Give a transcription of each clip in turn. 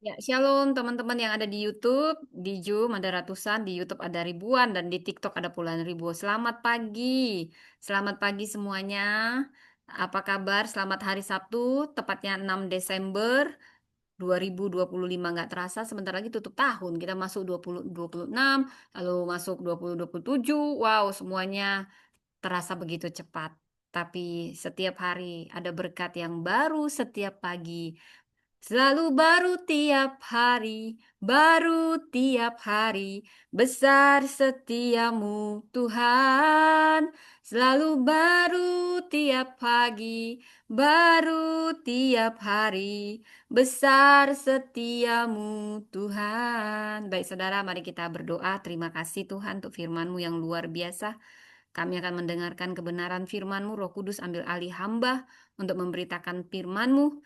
Ya, shalom teman-teman yang ada di YouTube, di Zoom ada ratusan, di YouTube ada ribuan, dan di TikTok ada puluhan ribu. Selamat pagi semuanya. Apa kabar? Selamat hari Sabtu, tepatnya 6 Desember 2025. Nggak terasa, sebentar lagi tutup tahun. Kita masuk 2026, lalu masuk 2027. Wow, semuanya terasa begitu cepat. Tapi setiap hari ada berkat yang baru setiap pagi. Selalu baru tiap hari, besar setiamu Tuhan. Selalu baru tiap pagi, baru tiap hari, besar setiamu Tuhan. Baik saudara, mari kita berdoa. Terima kasih Tuhan untuk firman-Mu yang luar biasa. Kami akan mendengarkan kebenaran firman-Mu. Roh Kudus ambil alih hamba untuk memberitakan firman-Mu.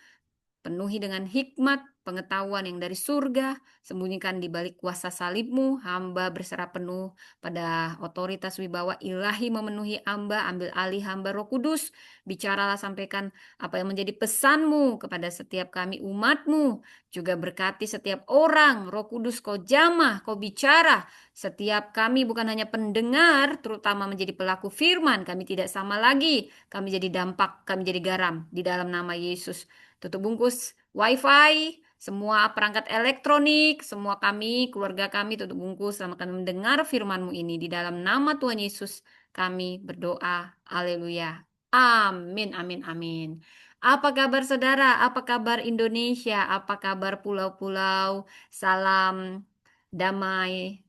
Penuhi dengan hikmat, pengetahuan yang dari surga, sembunyikan di balik kuasa salibmu, hamba berserah penuh pada otoritas wibawa ilahi memenuhi hamba, ambil alih hamba Roh Kudus, bicaralah sampaikan apa yang menjadi pesanmu kepada setiap kami umatmu, juga berkati setiap orang, Roh Kudus kau jamah, kau bicara, setiap kami bukan hanya pendengar, terutama menjadi pelaku firman, kami tidak sama lagi, kami jadi dampak, kami jadi garam di dalam nama Yesus. Tutup bungkus WiFi, semua perangkat elektronik, semua kami, keluarga kami tutup bungkus selama kami mendengar firman-Mu ini. Di dalam nama Tuhan Yesus kami berdoa. Haleluya. Amin, amin, amin. Apa kabar saudara? Apa kabar Indonesia? Apa kabar pulau-pulau? Salam damai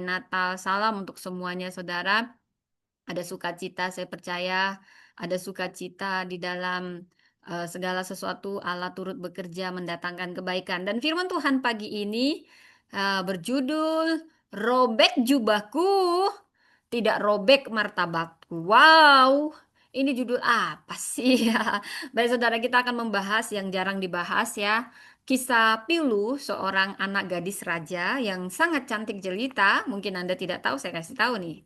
Natal, salam untuk semuanya saudara. Ada sukacita, saya percaya ada sukacita di dalam segala sesuatu. Allah turut bekerja mendatangkan kebaikan. Dan firman Tuhan pagi ini berjudul Robek jubahku, tidak robek martabakku. Wow, ini judul apa sih ya? Baik saudara, kita akan membahas yang jarang dibahas ya. Kisah Pilu, seorang anak gadis raja yang sangat cantik jelita. Mungkin Anda tidak tahu, saya kasih tahu nih.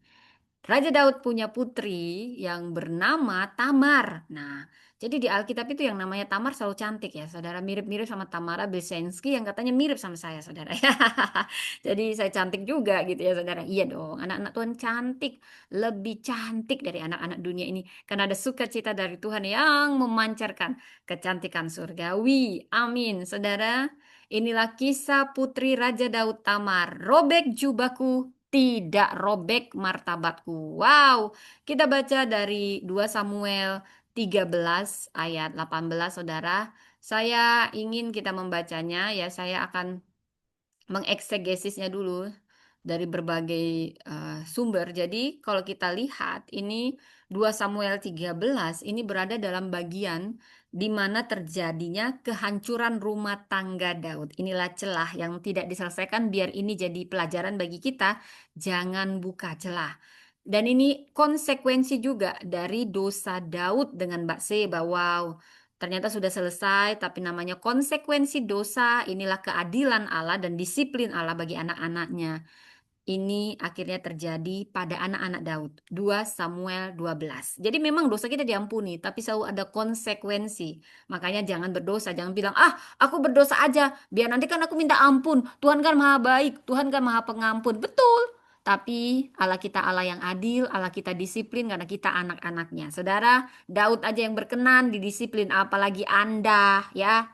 Raja Daud punya putri yang bernama Tamar. Nah, jadi di Alkitab itu yang namanya Tamar selalu cantik ya, saudara. Mirip-mirip sama Tamara Belsenski yang katanya mirip sama saya, saudara. Jadi saya cantik juga gitu ya, saudara. Iya dong, anak-anak Tuhan cantik. Lebih cantik dari anak-anak dunia ini. Karena ada sukacita dari Tuhan yang memancarkan kecantikan surgawi. Amin, saudara. Inilah kisah putri Raja Daud Tamar. Robek jubahku, tidak robek martabatku. Wow, kita baca dari 2 Samuel 13 ayat 18, saudara. Saya ingin kita membacanya ya, saya akan mengeksegesisnya dulu dari berbagai sumber. Jadi kalau kita lihat ini 2 Samuel 13 ini berada dalam bagian di mana terjadinya kehancuran rumah tangga Daud. Inilah celah yang tidak diselesaikan, biar ini jadi pelajaran bagi kita. Jangan buka celah. Dan ini konsekuensi juga dari dosa Daud dengan Batseba. Wow, ternyata sudah selesai, tapi namanya konsekuensi dosa, inilah keadilan Allah dan disiplin Allah bagi anak-anaknya. Ini akhirnya terjadi pada anak-anak Daud. 2 Samuel 12. Jadi memang dosa kita diampuni, tapi selalu ada konsekuensi. Makanya jangan berdosa, jangan bilang, ah aku berdosa aja, biar nanti kan aku minta ampun. Tuhan kan maha baik, Tuhan kan maha pengampun. Betul. Tapi Allah kita Allah yang adil, Allah kita disiplin karena kita anak-anaknya. Saudara, Daud aja yang berkenan didisiplin, apalagi Anda ya.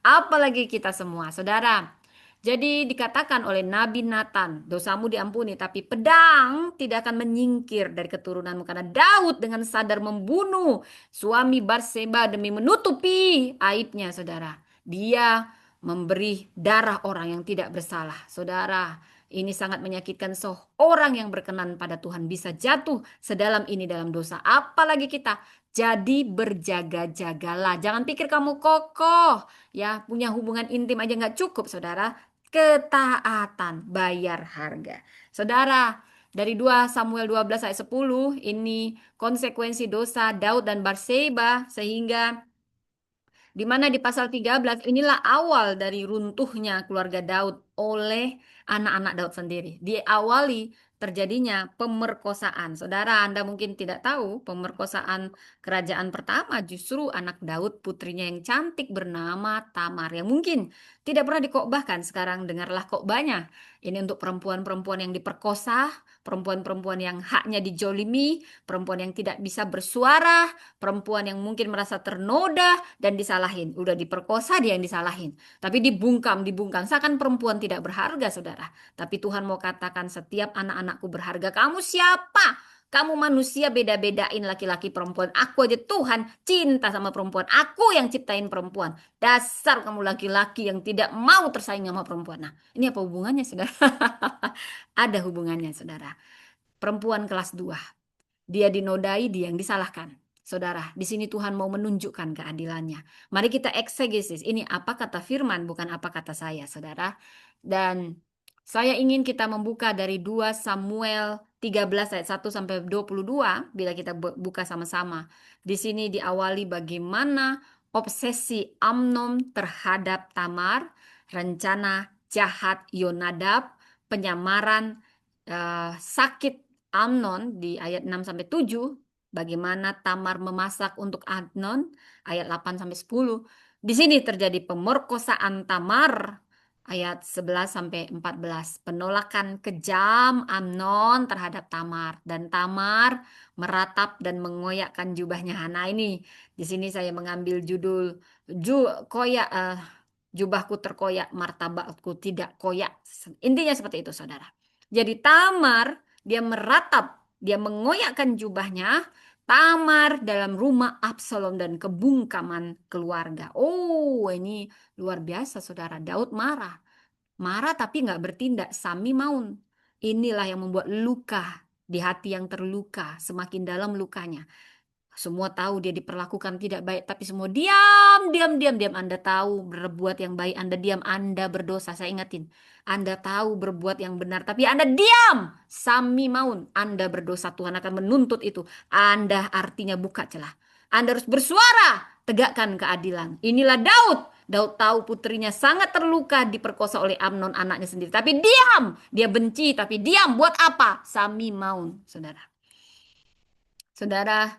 Apalagi kita semua, saudara. Jadi dikatakan oleh Nabi Nathan, dosamu diampuni, tapi pedang tidak akan menyingkir dari keturunanmu. Karena Daud dengan sadar membunuh suami Batseba demi menutupi aibnya, saudara. Dia memberi darah orang yang tidak bersalah. Saudara, ini sangat menyakitkan, seorang yang berkenan pada Tuhan bisa jatuh sedalam ini dalam dosa. Apalagi kita. Jadi berjaga-jagalah. Jangan pikir kamu kokoh. Ya, punya hubungan intim aja nggak cukup, saudara. Ketaatan bayar harga. Saudara, dari 2 Samuel 12 ayat 10 ini konsekuensi dosa Daud dan Batseba, sehingga di mana di pasal 13 inilah awal dari runtuhnya keluarga Daud oleh anak-anak Daud sendiri. Diawali terjadinya pemerkosaan. Saudara, Anda mungkin tidak tahu, pemerkosaan kerajaan pertama justru anak Daud, putrinya yang cantik bernama Tamar, yang mungkin tidak pernah dikotbahkan. Sekarang dengarlah khotbahnya. Ini untuk perempuan-perempuan yang diperkosa, perempuan-perempuan yang haknya dijolimi, perempuan yang tidak bisa bersuara, perempuan yang mungkin merasa ternoda dan disalahin. Udah diperkosa, dia yang disalahin. Tapi dibungkam, dibungkam. Seakan perempuan tidak berharga, saudara. Tapi Tuhan mau katakan setiap anak-anakku berharga. Kamu siapa? Kamu manusia beda-bedain laki-laki perempuan. Aku aja Tuhan cinta sama perempuan. Aku yang ciptain perempuan. Dasar kamu laki-laki yang tidak mau tersaing sama perempuan. Nah, ini apa hubungannya, saudara? Ada hubungannya, saudara. Perempuan kelas 2. Dia dinodai, dia yang disalahkan. Saudara, di sini Tuhan mau menunjukkan keadilannya. Mari kita eksegesis. Ini apa kata firman, bukan apa kata saya, saudara. Dan saya ingin kita membuka dari 2 Samuel 13 ayat 1 sampai 22 bila kita buka sama-sama. Di sini diawali bagaimana obsesi Amnon terhadap Tamar, rencana jahat Yonadab, penyamaran sakit Amnon di ayat 6 sampai 7, bagaimana Tamar memasak untuk Amnon ayat 8 sampai 10. Di sini terjadi pemerkosaan Tamar ayat 11 sampai 14. Penolakan kejam Amnon terhadap Tamar dan Tamar meratap dan mengoyakkan jubahnya. Nah, ini di sini saya mengambil judul koyak jubahku terkoyak, martabakku tidak koyak. Intinya seperti itu, saudara. Jadi Tamar dia meratap, dia mengoyakkan jubahnya. Tamar dalam rumah Absalom dan kebungkaman keluarga. Oh, ini luar biasa, saudara. Daud marah. Marah tapi nggak bertindak. Sami maun. Inilah yang membuat luka di hati yang terluka. Semakin dalam lukanya. Semua tahu dia diperlakukan tidak baik, tapi semua diam, diam, diam, diam. Anda tahu berbuat yang baik, Anda diam, Anda berdosa. Saya ingatin, Anda tahu berbuat yang benar, tapi Anda diam. Sami maun, Anda berdosa. Tuhan akan menuntut itu. Anda artinya buka celah. Anda harus bersuara, tegakkan keadilan. Inilah Daud. Daud tahu putrinya sangat terluka diperkosa oleh Amnon anaknya sendiri. Tapi diam, dia benci, tapi diam. Buat apa? Sami maun, saudara. Saudara,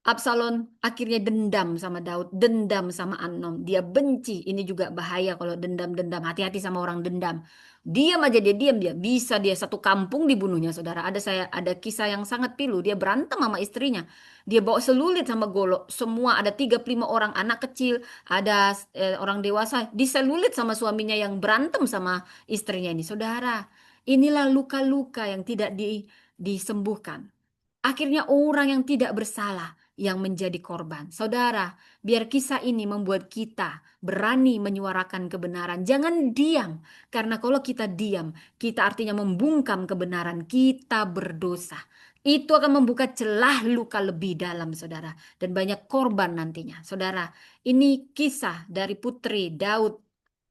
Absalom akhirnya dendam sama Daud, dendam sama Amnon. Dia benci. Ini juga bahaya kalau dendam-dendam. Hati-hati sama orang dendam. Diam aja dia diam dia. Bisa dia satu kampung dibunuhnya, saudara. Ada kisah yang sangat pilu. Dia berantem sama istrinya. Dia bawa selulit sama golok. Semua ada 35 orang anak kecil, ada orang dewasa. Diselulit sama suaminya yang berantem sama istrinya ini, saudara. Inilah luka-luka yang tidak disembuhkan. Akhirnya orang yang tidak bersalah yang menjadi korban. Saudara, biar kisah ini membuat kita berani menyuarakan kebenaran. Jangan diam, karena kalau kita diam, kita artinya membungkam kebenaran. Kita berdosa. Itu akan membuka celah luka lebih dalam, saudara. Dan banyak korban nantinya. Saudara, ini kisah dari putri Daud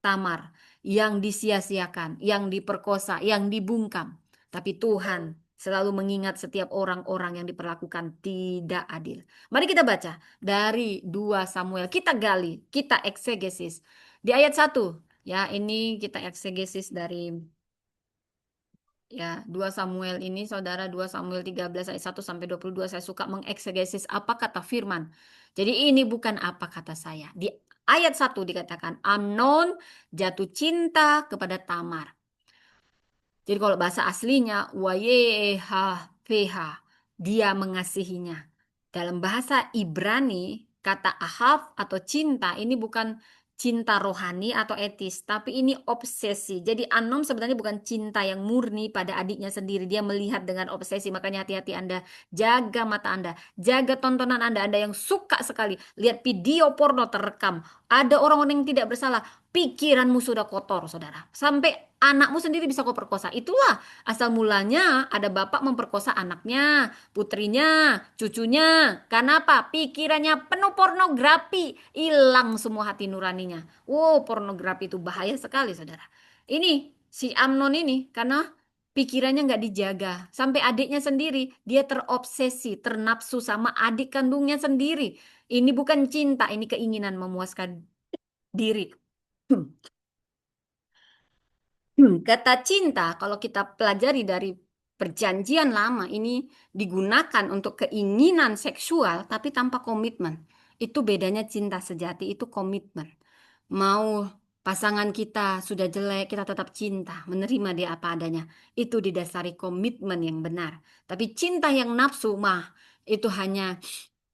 Tamar yang disia-siakan, yang diperkosa, yang dibungkam. Tapi Tuhan selalu mengingat setiap orang-orang yang diperlakukan tidak adil. Mari kita baca dari 2 Samuel. Kita gali, kita eksegesis. Di ayat 1, ya ini kita eksegesis dari ya 2 Samuel ini, saudara. 2 Samuel 13 ayat 1 sampai 22. Saya suka mengeksegesis apa kata firman. Jadi ini bukan apa kata saya. Di ayat 1 dikatakan Amnon jatuh cinta kepada Tamar. Jadi kalau bahasa aslinya wayeha dia mengasihinya. Dalam bahasa Ibrani kata ahaf atau cinta ini bukan cinta rohani atau etis, tapi ini obsesi. Jadi Anom sebenarnya bukan cinta yang murni pada adiknya sendiri. Dia melihat dengan obsesi. Makanya hati-hati Anda, jaga mata Anda, jaga tontonan Anda. Anda yang suka sekali lihat video porno terekam. Ada orang-orang yang tidak bersalah. Pikiranmu sudah kotor, saudara. Sampai anakmu sendiri bisa kau perkosa. Itulah asal mulanya ada bapak memperkosa anaknya, putrinya, cucunya. Karena apa? Pikirannya penuh pornografi. Hilang semua hati nuraninya. Wow, pornografi itu bahaya sekali, saudara. Ini si Amnon ini karena pikirannya nggak dijaga. Sampai adiknya sendiri, dia terobsesi, ternafsu sama adik kandungnya sendiri. Ini bukan cinta, ini keinginan memuaskan diri. Kata cinta, kalau kita pelajari dari Perjanjian lama ini digunakan untuk keinginan seksual tapi tanpa komitmen. Itu bedanya cinta sejati, itu komitmen. Mau pasangan kita sudah jelek, kita tetap cinta, menerima dia apa adanya. Itu didasari komitmen yang benar. Tapi cinta yang nafsu mah itu hanya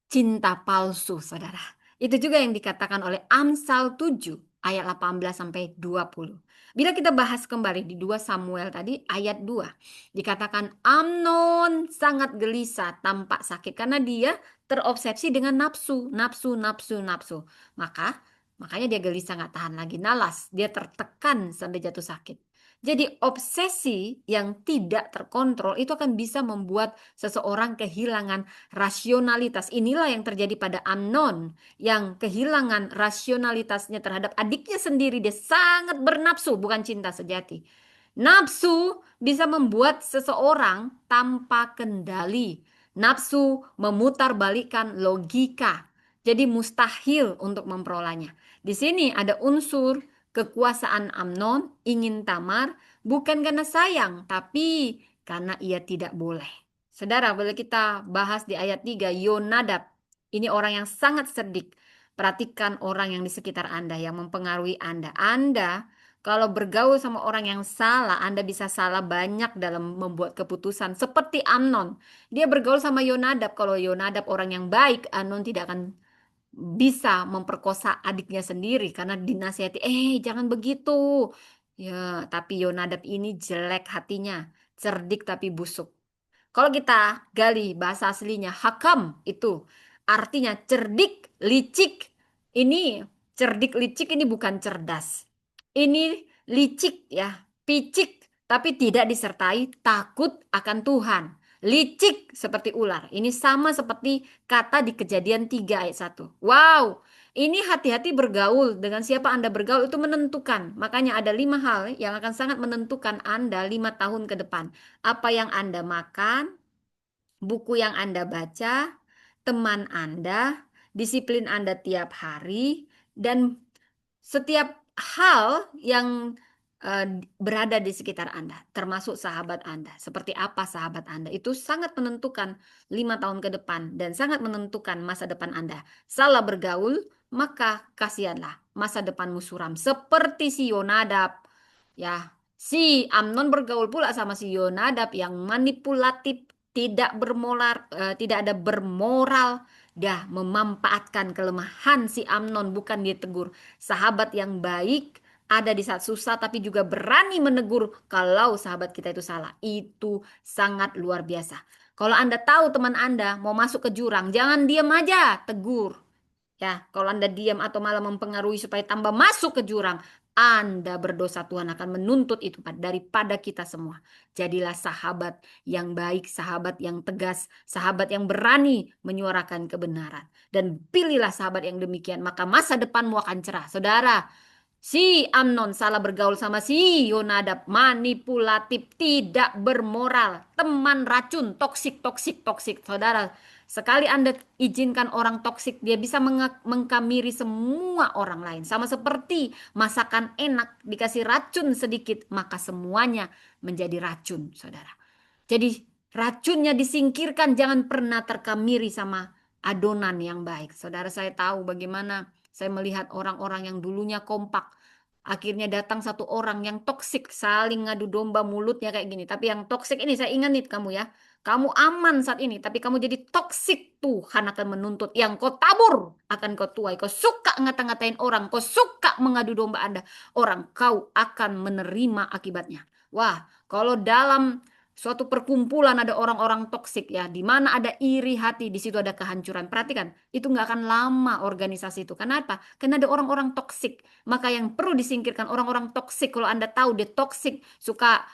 cinta palsu, saudara. Itu juga yang dikatakan oleh Amsal 7 ayat 18 sampai 20. Bila kita bahas kembali di 2 Samuel tadi ayat 2, dikatakan Amnon sangat gelisah tampak sakit karena dia terobsesi dengan nafsu, nafsu, nafsu, nafsu. Makanya dia gelisah nggak tahan lagi, nalas, dia tertekan sampai jatuh sakit. Jadi obsesi yang tidak terkontrol itu akan bisa membuat seseorang kehilangan rasionalitas. Inilah yang terjadi pada Amnon yang kehilangan rasionalitasnya terhadap adiknya sendiri. Dia sangat bernafsu, bukan cinta sejati. Nafsu bisa membuat seseorang tanpa kendali. Nafsu memutarbalikkan logika. Jadi mustahil untuk memperolehnya. Di sini ada unsur kekuasaan Amnon ingin Tamar bukan karena sayang, tapi karena ia tidak boleh. Saudara, boleh kita bahas di ayat 3, Yonadab. Ini orang yang sangat cerdik. Perhatikan orang yang di sekitar Anda, yang mempengaruhi Anda. Anda, kalau bergaul sama orang yang salah, Anda bisa salah banyak dalam membuat keputusan. Seperti Amnon. Dia bergaul sama Yonadab. Kalau Yonadab orang yang baik, Amnon tidak akan bisa memperkosa adiknya sendiri karena dinasihati, jangan begitu. Ya, tapi Yonadab ini jelek hatinya, cerdik tapi busuk. Kalau kita gali bahasa aslinya, hakam itu artinya cerdik, licik. Ini cerdik, licik ini bukan cerdas. Ini licik ya, picik, tapi tidak disertai takut akan Tuhan. Licik seperti ular. Ini sama seperti kata di Kejadian 3 ayat 1. Wow, ini hati-hati bergaul. Dengan siapa Anda bergaul itu menentukan. Makanya ada 5 hal yang akan sangat menentukan Anda 5 tahun ke depan. Apa yang Anda makan, buku yang Anda baca, teman Anda, disiplin Anda tiap hari, dan setiap hal yang berada di sekitar Anda, termasuk sahabat Anda. Seperti apa sahabat Anda? Itu sangat menentukan 5 tahun ke depan dan sangat menentukan masa depan Anda. Salah bergaul, maka kasihanlah masa depanmu suram. Seperti si Yonadab. Ya, si Amnon bergaul pula sama si Yonadab yang manipulatif, tidak bermoral, tidak ada bermoral, dah memanfaatkan kelemahan si Amnon, bukan ditegur. Sahabat yang baik ada di saat susah tapi juga berani menegur kalau sahabat kita itu salah. Itu sangat luar biasa. Kalau Anda tahu teman Anda mau masuk ke jurang, jangan diam aja, tegur. Ya, kalau Anda diam atau malah mempengaruhi supaya tambah masuk ke jurang, Anda berdosa, Tuhan akan menuntut itu daripada kita semua. Jadilah sahabat yang baik, sahabat yang tegas, sahabat yang berani menyuarakan kebenaran. Dan pilihlah sahabat yang demikian, maka masa depanmu akan cerah. Saudara, si Amnon salah bergaul sama si Yonadab, manipulatif, tidak bermoral, teman racun, toksik, toksik, toksik. Saudara, sekali Anda izinkan orang toksik, dia bisa mengkamiri semua orang lain. Sama seperti masakan enak, dikasih racun sedikit, maka semuanya menjadi racun, saudara. Jadi racunnya disingkirkan, jangan pernah terkamiri sama adonan yang baik. Saudara, saya tahu bagaimana saya melihat orang-orang yang dulunya kompak. Akhirnya datang satu orang yang toksik, saling ngadu domba mulutnya kayak gini. Tapi yang toksik ini saya ingat nih kamu ya. Kamu aman saat ini, tapi kamu jadi toksik. Tuhan akan menuntut. Yang kau tabur akan kau tuai. Kau suka ngata-ngatain orang, kau suka mengadu domba Anda. Orang kau akan menerima akibatnya. Wah, kalau dalam suatu perkumpulan ada orang-orang toksik ya, di mana ada iri hati, di situ ada kehancuran. Perhatikan, itu nggak akan lama organisasi itu. Kenapa? Karena ada orang-orang toksik. Maka yang perlu disingkirkan orang-orang toksik. Kalau Anda tahu dia toksik, suka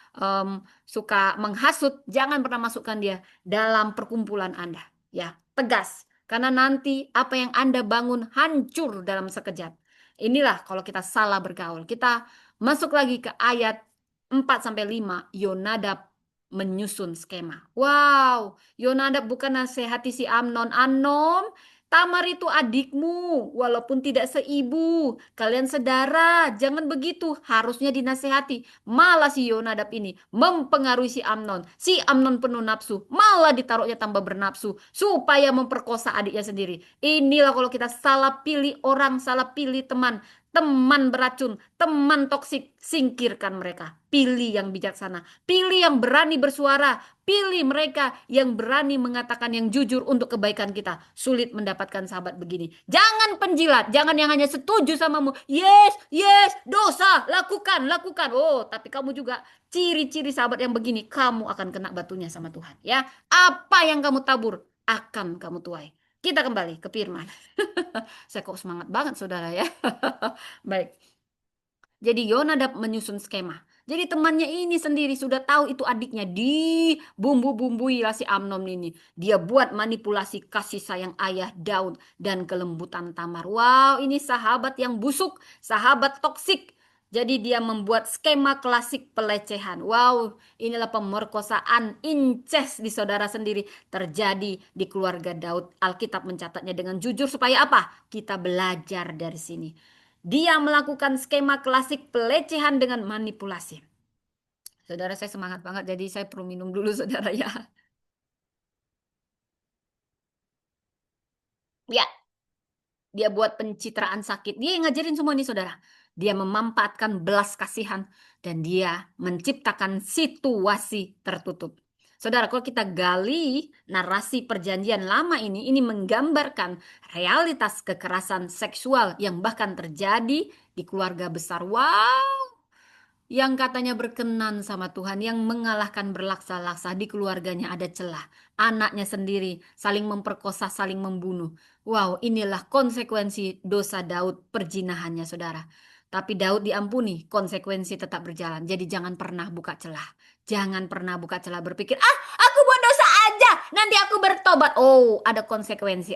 menghasut, jangan pernah masukkan dia dalam perkumpulan Anda. Ya, tegas. Karena nanti apa yang Anda bangun hancur dalam sekejap. Inilah kalau kita salah bergaul. Kita masuk lagi ke ayat 4 sampai 5, Yonadab menyusun skema. Wow, Yonadab bukan nasihati si Amnon. Amnon, Tamar itu adikmu, walaupun tidak seibu. Kalian saudara, jangan begitu. Harusnya dinasehati. Malah si Yonadab ini mempengaruhi si Amnon. Si Amnon penuh nafsu, malah ditaruhnya tambah bernafsu supaya memperkosa adiknya sendiri. Inilah kalau kita salah pilih orang, salah pilih teman. Teman beracun, teman toksik, singkirkan mereka. Pilih yang bijaksana, pilih yang berani bersuara, pilih mereka yang berani mengatakan yang jujur untuk kebaikan kita. Sulit mendapatkan sahabat begini. Jangan penjilat, jangan yang hanya setuju samamu. Yes, yes, dosa, lakukan, lakukan. Oh, tapi kamu juga ciri-ciri sahabat yang begini, kamu akan kena batunya sama Tuhan. Ya, apa yang kamu tabur akan kamu tuai. Kita kembali ke firman. Saya kok semangat banget saudara ya. Baik. Jadi Yonadab menyusun skema. Jadi temannya ini sendiri sudah tahu itu adiknya di bumbu-bumbui lah si Amnon ini. Dia buat manipulasi kasih sayang ayah Daud dan kelembutan Tamar. Wow, ini sahabat yang busuk, sahabat toksik. Jadi dia membuat skema klasik pelecehan. Wow, inilah pemerkosaan incest di saudara sendiri terjadi di keluarga Daud. Alkitab mencatatnya dengan jujur supaya apa? Kita belajar dari sini. Dia melakukan skema klasik pelecehan dengan manipulasi. Saudara saya semangat banget, jadi saya perlu minum dulu saudara ya. Ya, dia buat pencitraan sakit. Dia yang ngajarin semua ini saudara. Dia memanfaatkan belas kasihan dan dia menciptakan situasi tertutup. Saudara, kalau kita gali narasi perjanjian lama ini menggambarkan realitas kekerasan seksual yang bahkan terjadi di keluarga besar. Wow, yang katanya berkenan sama Tuhan, yang mengalahkan berlaksa-laksa di keluarganya ada celah. Anaknya sendiri saling memperkosa, saling membunuh. Wow, inilah konsekuensi dosa Daud perjinahannya, saudara. Tapi Daud diampuni, konsekuensi tetap berjalan. Jadi jangan pernah buka celah. Jangan pernah buka celah berpikir, ah, aku buat dosa aja, nanti aku bertobat. Oh, ada konsekuensi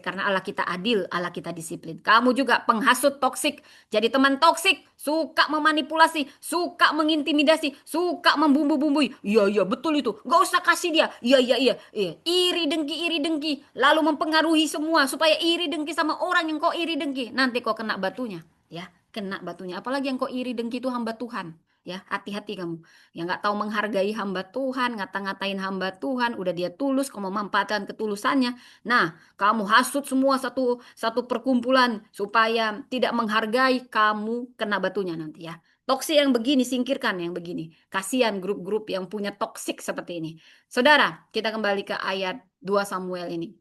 karena Allah kita adil, Allah kita disiplin. Kamu juga penghasut toksik, jadi teman toksik, suka memanipulasi, suka mengintimidasi, suka membumbu-bumbui. Iya, iya, betul itu. Gak usah kasih dia. Iya, iya, iya. Iya. Iri dengki. Lalu mempengaruhi semua supaya iri dengki sama orang yang kau iri dengki. Nanti kau kena batunya. Ya, kena batunya. Apalagi yang kau iri dengki itu hamba Tuhan. Ya, hati-hati kamu. Yang nggak tahu menghargai hamba Tuhan, ngata-ngatain hamba Tuhan, udah dia tulus, kamu memanfaatkan ketulusannya. Nah, kamu hasut semua satu satu perkumpulan supaya tidak menghargai, kamu kena batunya nanti ya. Toksik yang begini singkirkan yang begini. Kasihan grup-grup yang punya toksik seperti ini. Saudara, kita kembali ke ayat 2 Samuel ini.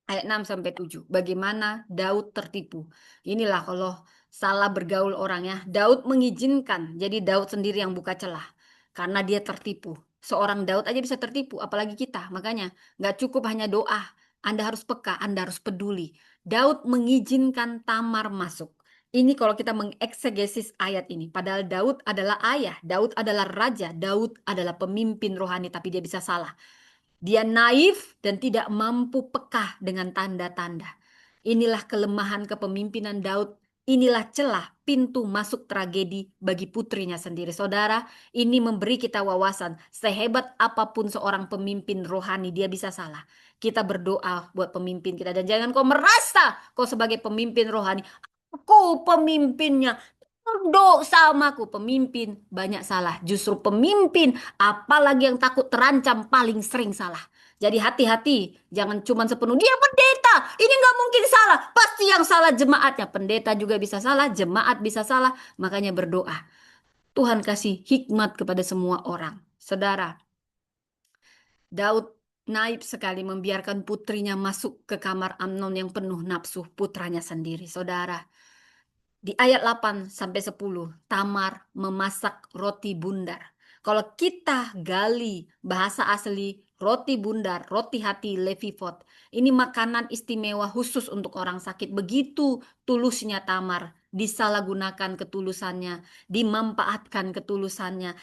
Ayat 6 sampai 7. Bagaimana Daud tertipu. Inilah kalau salah bergaul orang ya. Daud mengizinkan. Jadi Daud sendiri yang buka celah. Karena dia tertipu. Seorang Daud aja bisa tertipu. Apalagi kita. Makanya nggak cukup hanya doa. Anda harus peka. Anda harus peduli. Daud mengizinkan Tamar masuk. Ini kalau kita mengeksegesis ayat ini. Padahal Daud adalah ayah. Daud adalah raja. Daud adalah pemimpin rohani. Tapi dia bisa salah. Dia naif dan tidak mampu peka dengan tanda-tanda. Inilah kelemahan kepemimpinan Daud. Inilah celah pintu masuk tragedi bagi putrinya sendiri. Saudara, ini memberi kita wawasan. Sehebat apapun seorang pemimpin rohani, dia bisa salah. Kita berdoa buat pemimpin kita. Dan jangan kau merasa kau sebagai pemimpin rohani. Aku pemimpinnya. Tunduk sama aku. Pemimpin banyak salah. Justru pemimpin, apalagi yang takut terancam, paling sering salah. Jadi hati-hati, jangan cuma sepenuh dia pendeta. Ini nggak mungkin salah. Pasti yang salah jemaatnya. Pendeta juga bisa salah, jemaat bisa salah. Makanya berdoa. Tuhan kasih hikmat kepada semua orang. Saudara, Daud naib sekali membiarkan putrinya masuk ke kamar Amnon yang penuh nafsu putranya sendiri. Saudara, di ayat 8 sampai 10, Tamar memasak roti bundar. Kalau kita gali bahasa asli roti bundar, roti hati levivot, ini makanan istimewa khusus untuk orang sakit. Begitu tulusnya Tamar, disalahgunakan ketulusannya, dimanfaatkan ketulusannya.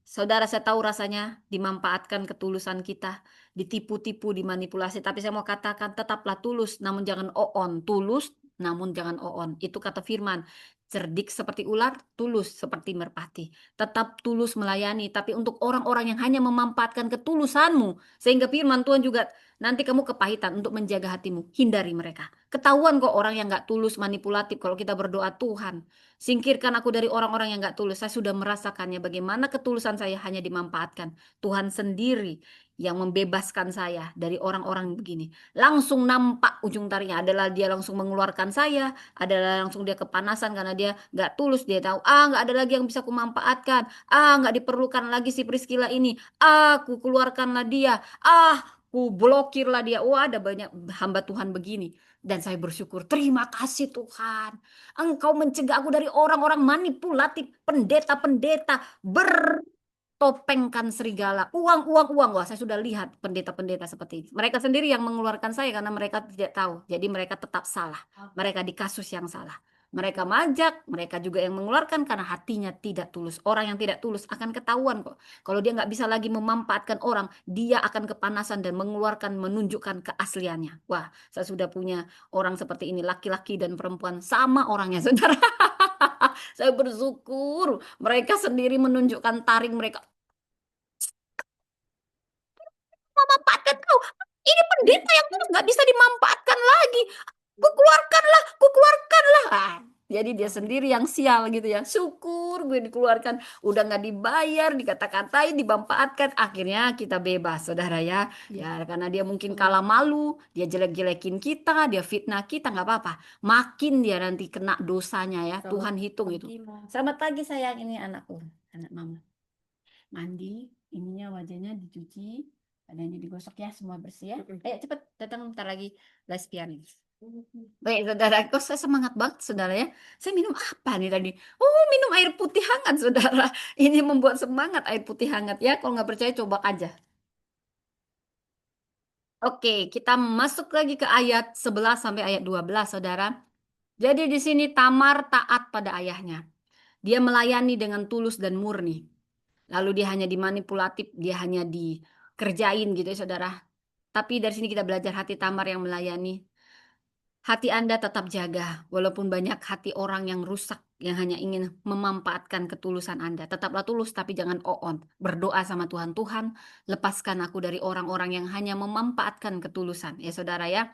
Saudara, saya tahu rasanya dimanfaatkan ketulusan kita, ditipu-tipu, dimanipulasi. Tapi saya mau katakan tetaplah tulus, namun jangan on, tulus namun jangan oon. Itu kata firman. Cerdik seperti ular, tulus seperti merpati. Tetap tulus melayani, tapi untuk orang-orang yang hanya memanfaatkan ketulusanmu, sehingga firman Tuhan juga nanti kamu kepahitan untuk menjaga hatimu. Hindari mereka. Ketahuan kok orang yang nggak tulus, manipulatif. Kalau kita berdoa, Tuhan, singkirkan aku dari orang-orang yang nggak tulus. Saya sudah merasakannya bagaimana ketulusan saya hanya dimanfaatkan. Tuhan sendiri yang membebaskan saya dari orang-orang begini. Langsung nampak ujung taringnya adalah dia langsung mengeluarkan saya, adalah langsung dia kepanasan karena dia nggak tulus. Dia tahu, nggak ada lagi yang bisa aku manfaatkan, nggak diperlukan lagi si Priscilla ini, aku keluarkanlah dia, ku blokirlah dia. Wah, ada banyak hamba Tuhan begini. Dan saya bersyukur, terima kasih Tuhan. Engkau mencegah aku dari orang-orang manipulatif, pendeta-pendeta, topengkan serigala, uang, uang, uang. Wah, saya sudah lihat pendeta-pendeta seperti ini. Mereka sendiri yang mengeluarkan saya karena mereka tidak tahu. Jadi mereka tetap salah. Mereka di kasus yang salah. Mereka majak, mereka juga yang mengeluarkan karena hatinya tidak tulus. Orang yang tidak tulus akan ketahuan kok. Kalau dia nggak bisa lagi memanfaatkan orang, dia akan kepanasan dan mengeluarkan, menunjukkan keasliannya. Wah, saya sudah punya orang seperti ini, laki-laki dan perempuan sama orangnya, saudara. Saya bersyukur mereka sendiri menunjukkan taring mereka. Memanfaatkan kau. Ini pendeta yang tulus nggak bisa dimanfaatkan lagi. Ku keluarkanlah. Jadi dia sendiri yang sial gitu ya. Syukur gue dikeluarkan. Udah nggak dibayar, dikata-katain, dimanfaatkan. Akhirnya kita bebas, saudara ya. Ya karena dia mungkin kalah malu, dia jelek-jelekin kita, dia fitnah kita, nggak apa-apa. Makin dia nanti kena dosanya ya. Tuhan hitung itu. Selamat pagi sayang, ini anakku, anak mama. Mandi, ininya wajahnya dicuci, badannya digosok ya, semua bersih ya. Ayo cepet datang bentar lagi les pianis. Baik saudara, kok saya semangat banget saudara ya. Saya minum apa nih tadi? Oh, minum air putih hangat saudara. Ini membuat semangat air putih hangat ya. Kalau nggak percaya coba aja. Oke, kita masuk lagi ke ayat 11 sampai ayat 12 saudara. Jadi di sini Tamar taat pada ayahnya. Dia melayani dengan tulus dan murni. Lalu dia hanya dimanipulatif, dia hanya dikerjain gitu ya saudara. Tapi dari sini kita belajar hati Tamar yang melayani. Hati Anda tetap jaga, walaupun banyak hati orang yang rusak, yang hanya ingin memanfaatkan ketulusan Anda. Tetaplah tulus, tapi jangan oon. Berdoa sama Tuhan, Tuhan, lepaskan aku dari orang-orang yang hanya memanfaatkan ketulusan. Ya saudara ya,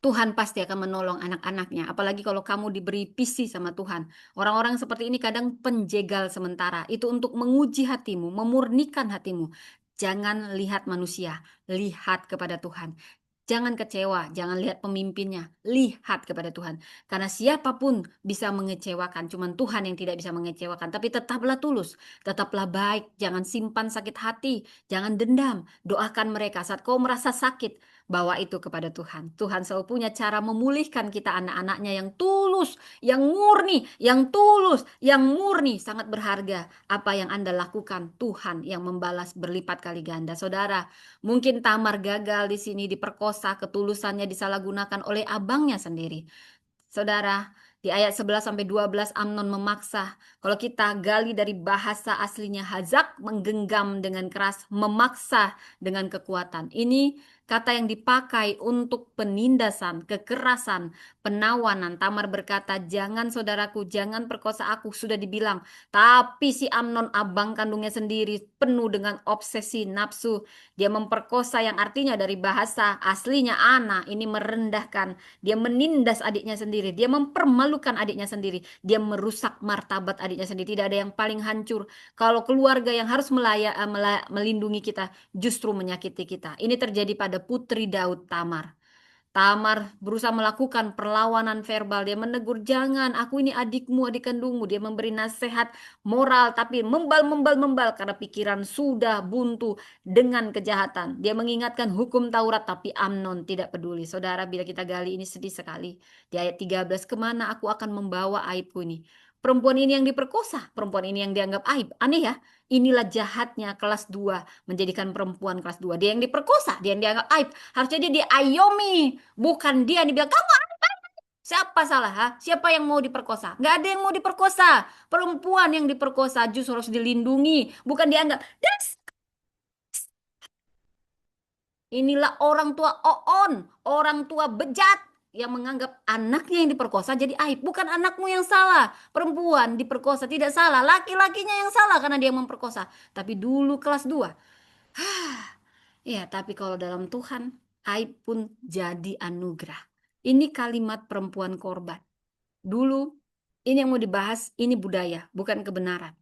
Tuhan pasti akan menolong anak-anaknya. Apalagi kalau kamu diberi visi sama Tuhan. Orang-orang seperti ini kadang penjegal sementara. Itu untuk menguji hatimu, memurnikan hatimu. Jangan lihat manusia, lihat kepada Tuhan. Jangan kecewa, jangan lihat pemimpinnya, lihat kepada Tuhan. Karena siapapun bisa mengecewakan, cuman Tuhan yang tidak bisa mengecewakan. Tapi tetaplah tulus, tetaplah baik, jangan simpan sakit hati, jangan dendam. Doakan mereka saat kau merasa sakit, bawa itu kepada Tuhan. Tuhan selalu punya cara memulihkan kita anak-anaknya yang tulus, yang murni, yang tulus, yang murni. Sangat berharga apa yang Anda lakukan. Tuhan yang membalas berlipat kali ganda. Saudara, mungkin Tamar gagal di sini diperkosa, ketulusannya disalahgunakan oleh abangnya sendiri. Saudara, di ayat 11 sampai 12 Amnon memaksa. Kalau kita gali dari bahasa aslinya, Hazak menggenggam dengan keras, memaksa dengan kekuatan. Ini kata yang dipakai untuk penindasan, kekerasan, penawanan. Tamar berkata, jangan saudaraku, jangan perkosa aku. Sudah dibilang. Tapi si Amnon, abang kandungnya sendiri, penuh dengan obsesi nafsu. Dia memperkosa yang artinya dari bahasa aslinya Ana. Ini merendahkan. Dia menindas adiknya sendiri. Dia mempermalukan adiknya sendiri. Dia merusak martabat adiknya sendiri. Tidak ada yang paling hancur. Kalau keluarga yang harus melindungi kita justru menyakiti kita. Ini terjadi pada putri Daud Tamar. Tamar berusaha melakukan perlawanan verbal. Dia menegur, jangan, aku ini adikmu, adik kandungmu. Dia memberi nasihat moral, tapi membal karena pikiran sudah buntu dengan kejahatan. Dia mengingatkan hukum Taurat, tapi Amnon tidak peduli. Saudara, bila kita gali ini sedih sekali. Di ayat 13, kemana aku akan membawa aibku ini? Perempuan ini yang diperkosa, perempuan ini yang dianggap aib. Aneh ya, inilah jahatnya kelas 2 menjadikan perempuan kelas 2. Dia yang diperkosa, dia yang dianggap aib. Harusnya dia diayomi, bukan dia yang dibilang, kamu siapa salah? Ha? Siapa yang mau diperkosa? Nggak ada yang mau diperkosa. Perempuan yang diperkosa justru harus dilindungi, bukan dianggap. Inilah orang tua oon, orang tua bejat. yang menganggap anaknya yang diperkosa jadi aib. Bukan anakmu yang salah. Perempuan diperkosa tidak salah. Laki-lakinya yang salah karena dia memperkosa. Tapi dulu kelas 2. Ya, tapi kalau dalam Tuhan, aib pun jadi anugerah. Ini kalimat perempuan korban. Dulu, ini yang mau dibahas, ini budaya, bukan kebenaran.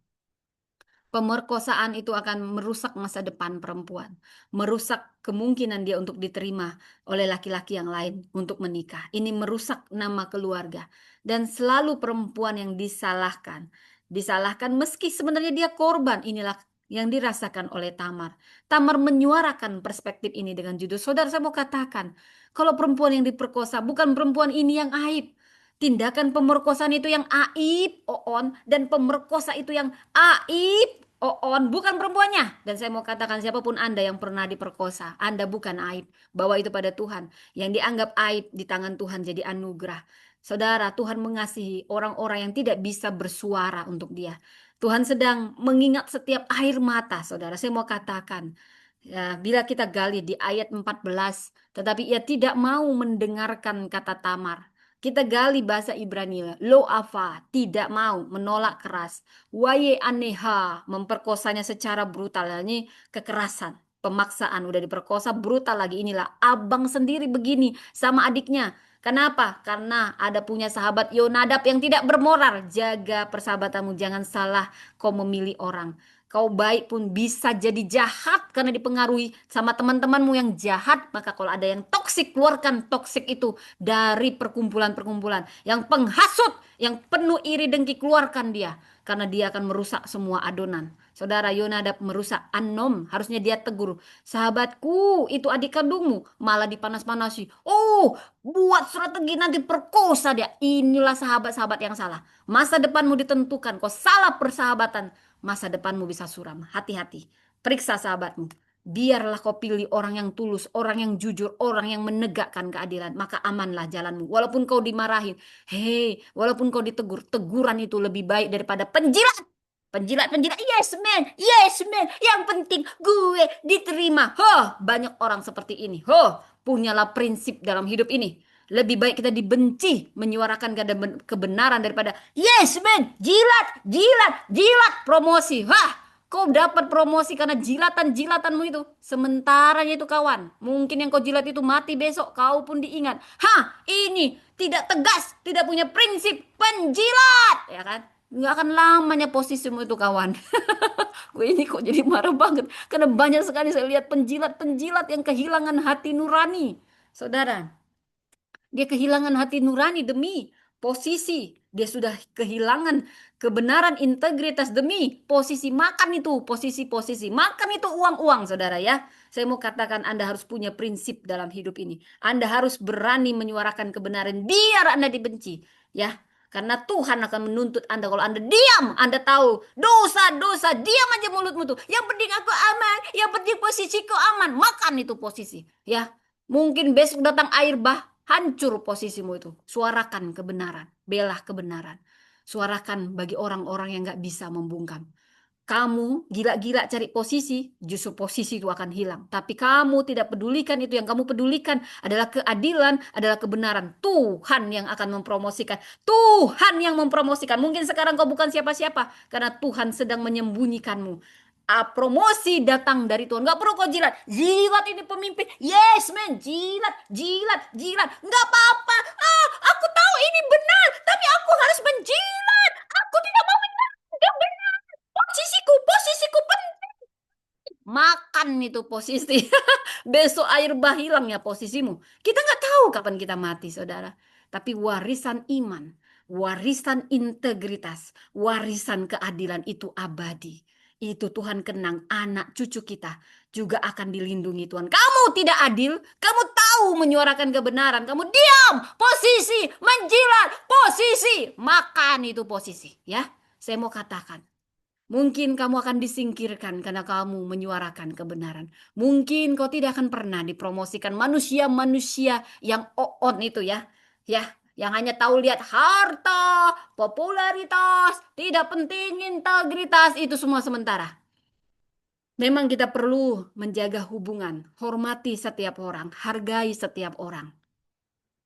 Pemerkosaan itu akan merusak masa depan perempuan, merusak kemungkinan dia untuk diterima oleh laki-laki yang lain untuk menikah. Ini merusak nama keluarga, dan selalu perempuan yang disalahkan. Disalahkan meski sebenarnya dia korban. Inilah yang dirasakan oleh Tamar. Tamar menyuarakan perspektif ini dengan judul, saudara saya mau katakan, kalau perempuan yang diperkosa bukan perempuan ini yang aib. Tindakan pemerkosaan itu yang aib, Oon, dan pemerkosa itu yang aib, Oon, bukan perempuannya. Dan saya mau katakan siapapun Anda yang pernah diperkosa, Anda bukan aib. Bawa itu pada Tuhan. Yang dianggap aib di tangan Tuhan jadi anugerah. Saudara, Tuhan mengasihi orang-orang yang tidak bisa bersuara untuk dia. Tuhan sedang mengingat setiap air mata, saudara. Saya mau katakan, ya, bila kita gali di ayat 14, tetapi ia tidak mau mendengarkan kata Tamar. Kita gali bahasa Ibrani, lo afa, tidak mau, menolak keras. Waye aneha, memperkosanya secara brutal. Ini kekerasan, pemaksaan, udah diperkosa brutal lagi. Inilah abang sendiri begini sama adiknya. Kenapa? Karena ada punya sahabat Yonadab yang tidak bermoral. Jaga persahabatanmu, jangan salah kau memilih orang. Kau baik pun bisa jadi jahat karena dipengaruhi sama teman-temanmu yang jahat. Maka kalau ada yang toksik, keluarkan toksik itu dari perkumpulan-perkumpulan. Yang penghasut, yang penuh iri dengki, keluarkan dia. Karena dia akan merusak semua adonan. Saudara Yonadab merusak Anom. Harusnya dia tegur. Sahabatku, itu adik kandungmu. Malah dipanas-panasi. Oh, buat strategi nanti perkosa dia. Inilah sahabat-sahabat yang salah. Masa depanmu ditentukan. Kau salah persahabatan, masa depanmu bisa suram. Hati-hati. Periksa sahabatmu. Biarlah kau pilih orang yang tulus, orang yang jujur, orang yang menegakkan keadilan. Maka amanlah jalanmu. Walaupun kau dimarahin. Hei, walaupun kau ditegur. Teguran itu lebih baik daripada penjilat. Penjilat-penjilat. Yes man, yes man. Yang penting gue diterima. Banyak orang seperti ini. Punyalah prinsip dalam hidup ini. Lebih baik kita dibenci menyuarakan kebenaran daripada yes man, jilat, jilat, jilat, promosi. Kau dapat promosi karena jilatan-jilatanmu itu. Sementaranya itu kawan. Mungkin yang kau jilat itu mati besok. Kau pun diingat. Ini tidak tegas. Tidak punya prinsip. Penjilat. Ya kan? Nggak akan lamanya posisimu itu kawan. Gue ini kok jadi marah banget. Karena banyak sekali saya lihat penjilat-penjilat yang kehilangan hati nurani. Saudara. Dia kehilangan hati nurani demi posisi. Dia sudah kehilangan kebenaran integritas demi posisi. Makan itu posisi-posisi. Makan itu uang-uang, saudara ya. Saya mau katakan Anda harus punya prinsip dalam hidup ini. Anda harus berani menyuarakan kebenaran biar Anda dibenci. Ya, karena Tuhan akan menuntut Anda kalau Anda diam. Anda tahu dosa-dosa, diam aja mulutmu tuh. Yang penting aku aman, yang penting posisiku aman. Makan itu posisi. Ya, mungkin besok datang air bah. Hancur posisimu itu. Suarakan kebenaran. Belah kebenaran. Suarakan bagi orang-orang yang gak bisa membungkam. Kamu gila-gila cari posisi, justru posisi itu akan hilang. Tapi kamu tidak pedulikan itu. Yang kamu pedulikan adalah keadilan, adalah kebenaran. Tuhan yang akan mempromosikan. Tuhan yang mempromosikan. Mungkin sekarang kau bukan siapa-siapa. Karena Tuhan sedang menyembunyikanmu. Promosi datang dari Tuhan. Gak perlu kau jilat. Jilat ini pemimpin. Yes man. Jilat, jilat, jilat. Gak apa-apa. Aku tahu ini benar. Tapi aku harus menjilat. Aku tidak mau menjilat. Gak benar. Posisiku, posisiku penting. Makan itu posisi. Besok air bah hilang ya posisimu. Kita nggak tahu kapan kita mati, saudara. Tapi warisan iman, warisan integritas, warisan keadilan itu abadi. Itu Tuhan kenang anak cucu kita juga akan dilindungi Tuhan. Kamu tidak adil, kamu tahu menyuarakan kebenaran, kamu diam, posisi, menjilat, posisi, makan itu posisi, ya. Saya mau katakan, mungkin kamu akan disingkirkan karena kamu menyuarakan kebenaran. Mungkin kau tidak akan pernah dipromosikan manusia-manusia yang on itu ya. Ya, yang hanya tahu lihat harta, popularitas, tidak penting integritas, itu semua sementara. Memang kita perlu menjaga hubungan, hormati setiap orang, hargai setiap orang.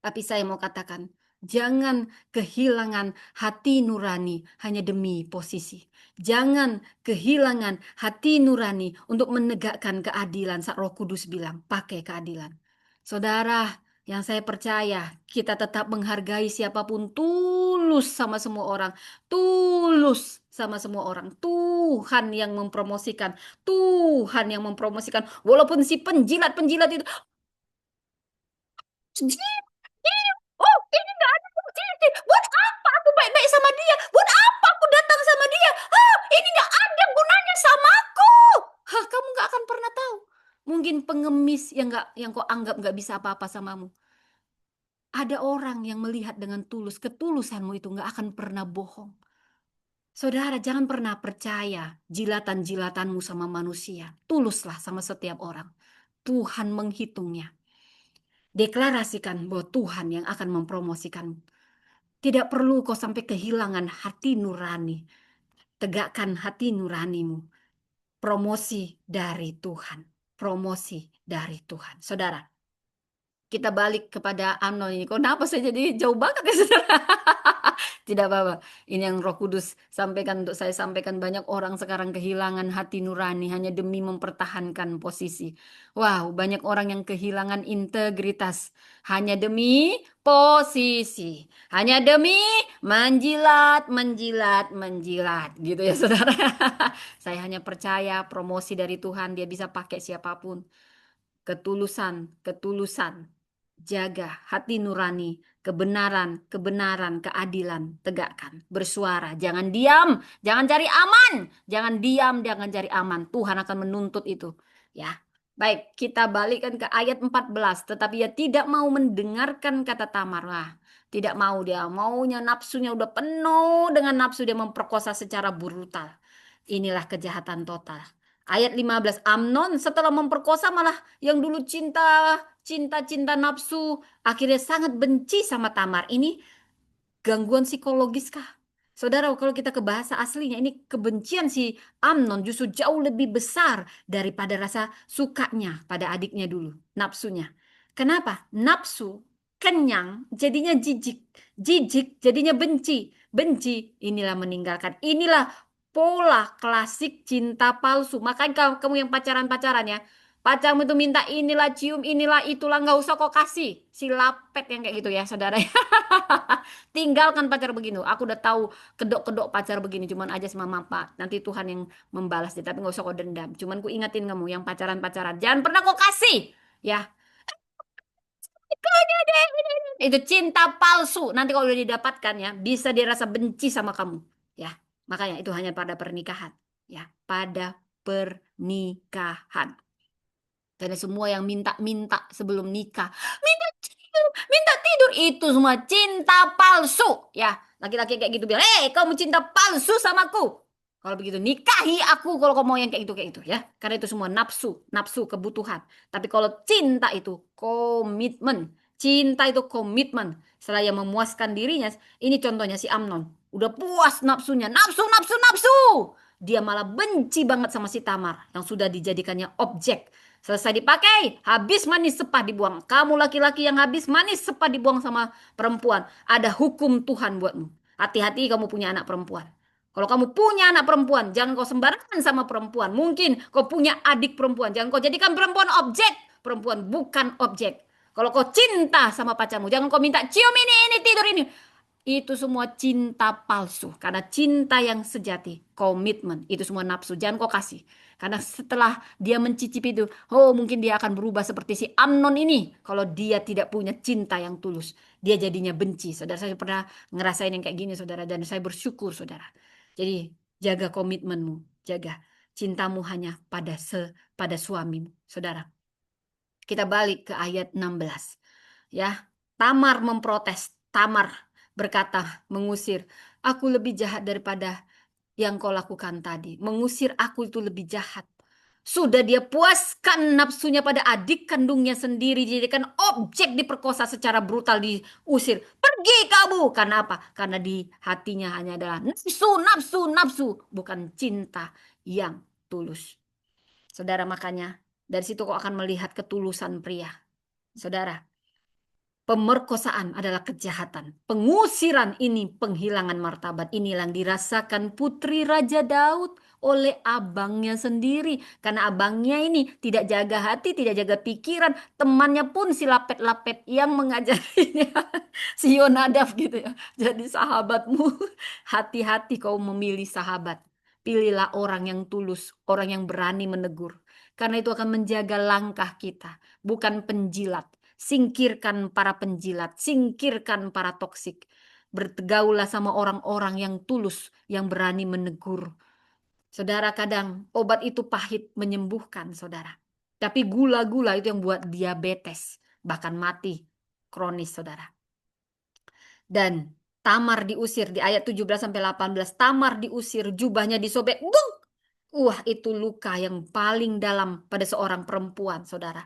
Tapi saya mau katakan, jangan kehilangan hati nurani hanya demi posisi. Jangan kehilangan hati nurani untuk menegakkan keadilan. Saat Roh Kudus bilang, pakai keadilan. Saudara, yang saya percaya, kita tetap menghargai siapapun, tulus sama semua orang. Tulus sama semua orang. Tuhan yang mempromosikan. Tuhan yang mempromosikan. Walaupun si penjilat-penjilat itu, oh, ini nggak ada bukti. Buat apa aku baik-baik sama dia? Buat apa aku datang sama dia? Hah, ini nggak ada gunanya sama aku. Hah, kamu nggak akan pernah tahu. Mungkin pengemis yang kau anggap nggak bisa apa-apa samamu. Ada orang yang melihat dengan tulus, ketulusanmu itu nggak akan pernah bohong. Saudara, jangan pernah percaya jilatan-jilatanmu sama manusia. Tuluslah sama setiap orang. Tuhan menghitungnya. Deklarasikan bahwa Tuhan yang akan mempromosikanmu. Tidak perlu kau sampai kehilangan hati nurani. Tegakkan hati nuranimu. Promosi dari Tuhan. Promosi dari Tuhan. Saudara, kita balik kepada Amnon ini. Kenapa saya jadi jauh banget ya, saudara? Tidak apa-apa. Ini yang Roh Kudus sampaikan untuk saya sampaikan. Banyak orang sekarang kehilangan hati nurani hanya demi mempertahankan posisi. Wow, banyak orang yang kehilangan integritas hanya demi posisi. Hanya demi menjilat, menjilat, menjilat. Gitu ya, saudara. Saya hanya percaya promosi dari Tuhan, dia bisa pakai siapapun. Ketulusan, ketulusan. Jaga hati nurani, kebenaran, kebenaran, keadilan, tegakkan, bersuara, jangan diam, jangan cari aman, jangan diam, jangan cari aman. Tuhan akan menuntut itu, ya. Baik, kita balikkan ke ayat 14. Tetapi ia tidak mau mendengarkan kata Tamar. Wah, tidak mau dia, maunya nafsunya udah penuh dengan nafsu, dia memperkosa secara brutal. Inilah kejahatan total. Ayat 15, Amnon setelah memperkosa malah yang dulu cinta nafsu akhirnya sangat benci sama Tamar. Ini gangguan psikologis kah? Saudara, kalau kita ke bahasa aslinya, ini kebencian si Amnon justru jauh lebih besar daripada rasa sukanya pada adiknya dulu, nafsunya. Kenapa? Nafsu kenyang jadinya jijik, jijik jadinya benci, benci inilah meninggalkan. Inilah pola klasik cinta palsu. Makanya kamu yang pacaran-pacaran ya, pacarmu itu minta inilah cium, inilah itulah, nggak usah kok kasih. Si lapet yang kayak gitu ya, saudara. Tinggalkan pacar begini. Aku udah tahu kedok-kedok pacar begini. Cuman aja sama mama. Nanti Tuhan yang membalas dia. Tapi nggak usah kau dendam. Cuman ku ingatin kamu yang pacaran-pacaran. Jangan pernah kau kasih. Ya. Itu cinta palsu. Nanti kalau udah didapatkan ya. Bisa dirasa benci sama kamu. Ya. Makanya itu hanya pada pernikahan. Ya. Pada pernikahan. Karena semua yang minta-minta sebelum nikah. Minta tidur, minta tidur. Itu semua cinta palsu. Ya, laki-laki kayak gitu bilang, kamu cinta palsu sama aku. Kalau begitu nikahi aku kalau kamu mau yang kayak itu ya. Karena itu semua nafsu, nafsu kebutuhan. Tapi kalau cinta itu komitmen. Cinta itu komitmen. Setelah ia memuaskan dirinya, ini contohnya si Amnon. Udah puas nafsunya, nafsu, nafsu, nafsu. Dia malah benci banget sama si Tamar yang sudah dijadikannya objek. Selesai dipakai, habis manis sepah dibuang. Kamu laki-laki yang habis manis sepah dibuang sama perempuan. Ada hukum Tuhan buatmu. Hati-hati kamu punya anak perempuan. Kalau kamu punya anak perempuan, jangan kau sembarangan sama perempuan. Mungkin kau punya adik perempuan, jangan kau jadikan perempuan objek. Perempuan bukan objek. Kalau kau cinta sama pacarmu, jangan kau minta cium ini, tidur ini. Itu semua cinta palsu. Karena cinta yang sejati, komitmen, itu semua nafsu. Jangan kau kasih. Karena setelah dia mencicipi itu, oh mungkin dia akan berubah seperti si Amnon ini. Kalau dia tidak punya cinta yang tulus, dia jadinya benci. Saudara, saya pernah ngerasain yang kayak gini, saudara. Dan saya bersyukur, saudara. Jadi jaga komitmenmu, jaga cintamu hanya pada suamimu, saudara. Kita balik ke ayat 16. Ya, Tamar memprotes. Tamar berkata, mengusir, aku lebih jahat daripada yang kau lakukan tadi. Mengusir aku itu lebih jahat. Sudah dia puaskan nafsunya pada adik kandungnya sendiri. Dijadikan objek diperkosa secara brutal, diusir. Pergi kamu. Karena apa? Karena di hatinya hanya adalah nafsu, nafsu, nafsu. Bukan cinta yang tulus. Saudara, makanya dari situ kau akan melihat ketulusan pria. Saudara, Pemerkosaan adalah kejahatan. Pengusiran ini penghilangan martabat. Inilah yang dirasakan putri Raja Daud oleh abangnya sendiri. Karena abangnya ini tidak jaga hati, tidak jaga pikiran. Temannya pun si lapet-lapet yang mengajarinya. Si Yonadab gitu ya. Jadi sahabatmu, hati-hati kau memilih sahabat. Pilihlah orang yang tulus, orang yang berani menegur. Karena itu akan menjaga langkah kita, bukan penjilat. Singkirkan para penjilat, singkirkan para toksik. Bergaulah sama orang-orang yang tulus, yang berani menegur. Saudara, kadang obat itu pahit menyembuhkan, saudara. Tapi gula-gula itu yang buat diabetes, bahkan mati kronis, saudara. Dan Tamar diusir di ayat 17 sampai 18. Tamar diusir, jubahnya disobek. Bung! Wah, itu luka yang paling dalam pada seorang perempuan, saudara.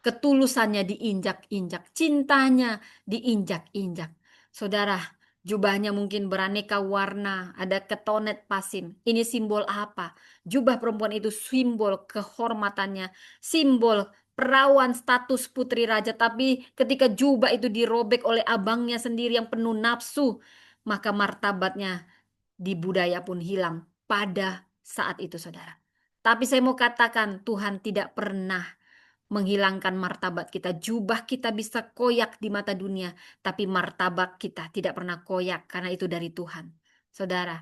Ketulusannya diinjak-injak, cintanya diinjak-injak. Saudara, jubahnya mungkin beraneka warna, ada ketonet pasim. Ini simbol apa? Jubah perempuan itu simbol kehormatannya, simbol perawan status putri raja. Tapi ketika jubah itu dirobek oleh abangnya sendiri yang penuh nafsu, maka martabatnya di budaya pun hilang pada saat itu, saudara. Tapi saya mau katakan, Tuhan tidak pernah menghilangkan martabat kita. Jubah kita bisa koyak di mata dunia, tapi martabat kita tidak pernah koyak karena itu dari Tuhan. Saudara,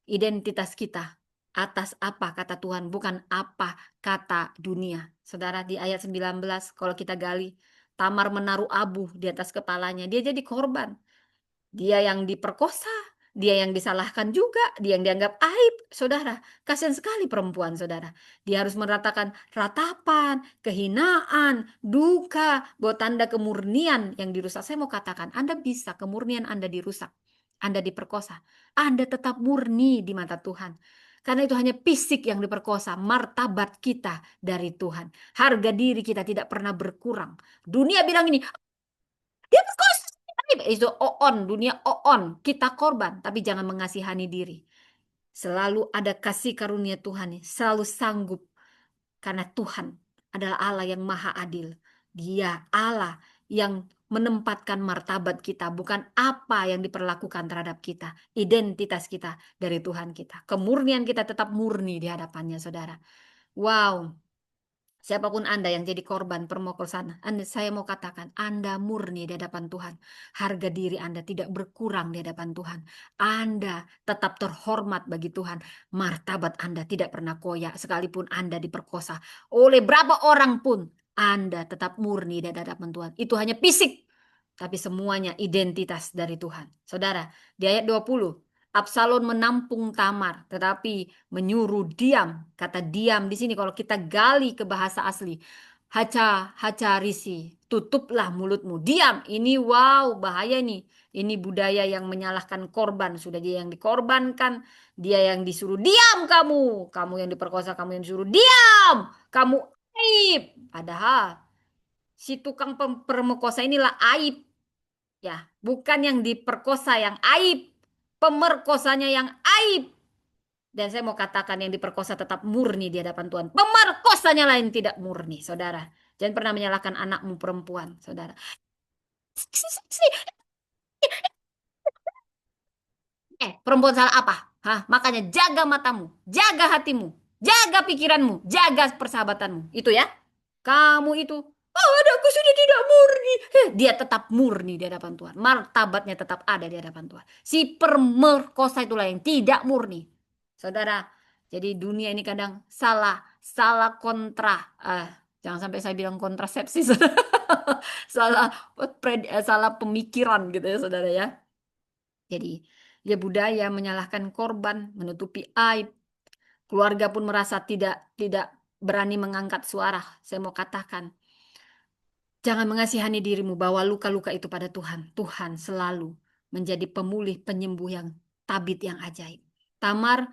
identitas kita atas apa kata Tuhan, bukan apa kata dunia. Saudara, di ayat 19 kalau kita gali, Tamar menaruh abu di atas kepalanya. Dia jadi korban. Dia yang diperkosa, dia yang disalahkan juga, dia yang dianggap aib. Saudara, kasihan sekali perempuan, saudara. Dia harus meratakan ratapan, kehinaan, duka, bahwa tanda kemurnian yang dirusak. Saya mau katakan, Anda bisa kemurnian Anda dirusak. Anda diperkosa. Anda tetap murni di mata Tuhan. Karena itu hanya fisik yang diperkosa, martabat kita dari Tuhan. Harga diri kita tidak pernah berkurang. Dunia bilang ini, dia perkosa. Itu on, dunia on. Kita korban, tapi jangan mengasihani diri. Selalu ada kasih karunia Tuhan, selalu sanggup. Karena Tuhan adalah Allah yang maha adil. Dia Allah yang menempatkan martabat kita, bukan apa yang diperlakukan terhadap kita. Identitas kita dari Tuhan kita. Kemurnian kita tetap murni di hadapannya, saudara. Wow. Siapapun Anda yang jadi korban permokosaan, saya mau katakan, Anda murni di hadapan Tuhan. Harga diri Anda tidak berkurang di hadapan Tuhan. Anda tetap terhormat bagi Tuhan. Martabat Anda tidak pernah koyak, sekalipun Anda diperkosa oleh berapa orang pun. Anda tetap murni di hadapan Tuhan. Itu hanya fisik, tapi semuanya identitas dari Tuhan. Saudara, di ayat 20. Absalom menampung Tamar, tetapi menyuruh diam. Kata diam di sini kalau kita gali ke bahasa asli, haca haca risi, tutuplah mulutmu, diam. Ini wow, bahaya nih. Ini budaya yang menyalahkan korban. Sudah dia yang dikorbankan, dia yang disuruh diam kamu. Kamu yang diperkosa, kamu yang disuruh diam. Kamu aib. Padahal si tukang pemerkosa inilah aib. Ya, bukan yang diperkosa yang aib, pemerkosanya yang aib. Dan saya mau katakan yang diperkosa tetap murni di hadapan Tuhan. Pemerkosanya lain tidak murni, saudara. Jangan pernah menyalahkan anakmu perempuan, saudara. Perempuan salah apa? Hah? Makanya jaga matamu, jaga hatimu, jaga pikiranmu, jaga persahabatanmu. Itu ya. Kamu itu, oh, anakku sudah tidak murni. Dia tetap murni di hadapan Tuhan. Martabatnya tetap ada di hadapan Tuhan. Si pemerkosa itulah yang tidak murni. Saudara, jadi dunia ini kadang salah, salah kontra. Jangan sampai saya bilang kontrasepsi, saudara. Salah, salah pemikiran gitu ya, saudara ya. Jadi, ya budaya menyalahkan korban, menutupi aib. Keluarga pun merasa tidak berani mengangkat suara. Saya mau katakan, jangan mengasihani dirimu, bawa luka-luka itu pada Tuhan. Tuhan selalu menjadi pemulih, penyembuh yang tabib, yang ajaib. Tamar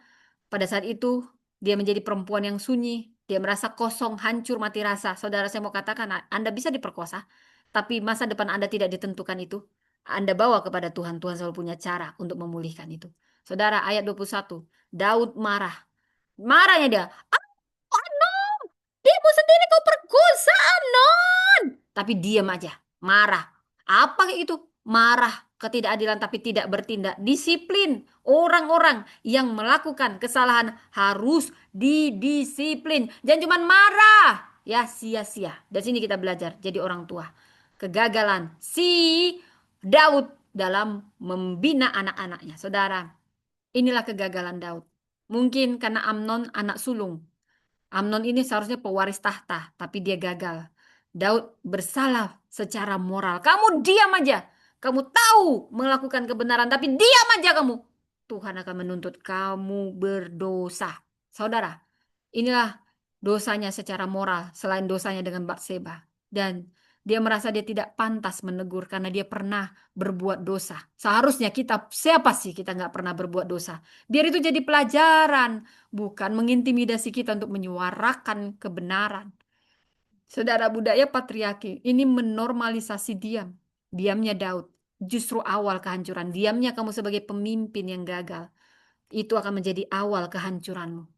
pada saat itu dia menjadi perempuan yang sunyi. Dia merasa kosong, hancur, mati rasa. Saudara, saya mau katakan, Anda bisa diperkosa, tapi masa depan Anda tidak ditentukan itu. Anda bawa kepada Tuhan. Tuhan selalu punya cara untuk memulihkan itu. Saudara, ayat 21. Daud marah. Marahnya dia. Anon, dirimu sendiri kau perkosa, Anon. Tapi diam aja, marah. Apa itu? Marah, ketidakadilan tapi tidak bertindak. Disiplin. Orang-orang yang melakukan kesalahan harus didisiplin. Jangan cuma marah. Ya, sia-sia. Dari sini kita belajar jadi orang tua. Kegagalan si Daud dalam membina anak-anaknya. Saudara, inilah kegagalan Daud. Mungkin karena Amnon anak sulung. Amnon ini seharusnya pewaris tahta, tapi dia gagal. Daud bersalah secara moral. Kamu diam aja. Kamu tahu melakukan kebenaran, tapi diam aja kamu. Tuhan akan menuntut kamu berdosa. Saudara, inilah dosanya secara moral, selain dosanya dengan Batseba. Dan dia merasa dia tidak pantas menegur karena dia pernah berbuat dosa. Seharusnya kita, siapa sih kita nggak pernah berbuat dosa? Biar itu jadi pelajaran, bukan mengintimidasi kita untuk menyuarakan kebenaran. Saudara, budaya patriarki ini menormalisasi diam. Diamnya Daud. Justru awal kehancuran. Diamnya kamu sebagai pemimpin yang gagal. Itu akan menjadi awal kehancuranmu.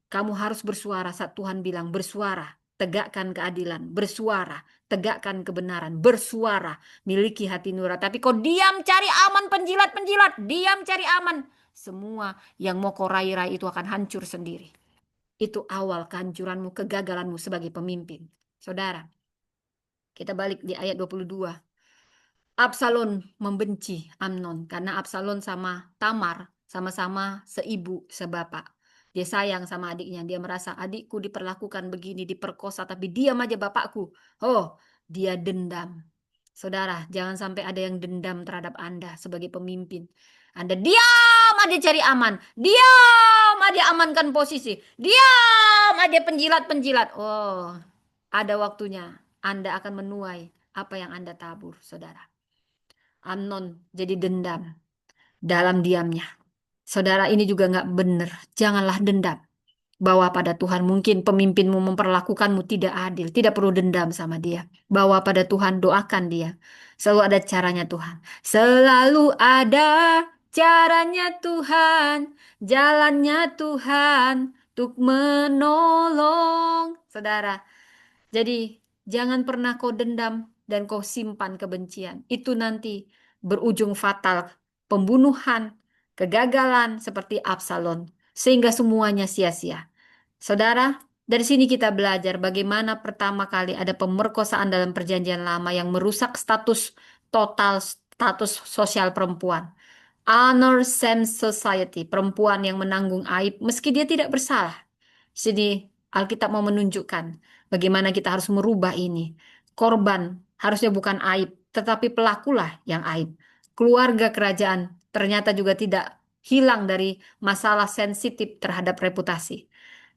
Kamu harus bersuara saat Tuhan bilang bersuara. Tegakkan keadilan. Bersuara. Tegakkan kebenaran. Bersuara. Miliki hati nurani. Tapi kau diam cari aman penjilat-penjilat. Diam cari aman. Semua yang mau kau raih-raih itu akan hancur sendiri. Itu awal kehancuranmu, kegagalanmu sebagai pemimpin. Saudara, kita balik di ayat 22. Absalom membenci Amnon karena Absalom sama Tamar sama-sama seibu sebapak. Dia sayang sama adiknya. Dia merasa adikku diperlakukan begini, diperkosa, tapi diam aja bapakku. Oh, dia dendam. Saudara, jangan sampai ada yang dendam terhadap Anda sebagai pemimpin. Anda diam aja cari aman. Diam aja amankan posisi. Diam aja penjilat-penjilat. Oh, ada waktunya Anda akan menuai apa yang Anda tabur, saudara. Amnon jadi dendam dalam diamnya. Saudara, ini juga nggak benar. Janganlah dendam. Bawa pada Tuhan. Mungkin pemimpinmu memperlakukanmu tidak adil. Tidak perlu dendam sama dia. Bawa pada Tuhan, doakan dia. Selalu ada caranya Tuhan. Selalu ada caranya Tuhan. Jalannya Tuhan untuk menolong. Saudara, jadi jangan pernah kau dendam dan kau simpan kebencian. Itu nanti berujung fatal, pembunuhan, kegagalan seperti Absalom, sehingga semuanya sia-sia. Saudara, dari sini kita belajar bagaimana pertama kali ada pemerkosaan dalam perjanjian lama yang merusak status sosial perempuan. Honor Shame Society, perempuan yang menanggung aib meski dia tidak bersalah. Sini Alkitab mau menunjukkan bagaimana kita harus merubah ini. Korban harusnya bukan aib, tetapi pelakulah yang aib. Keluarga kerajaan ternyata juga tidak hilang dari masalah sensitif terhadap reputasi.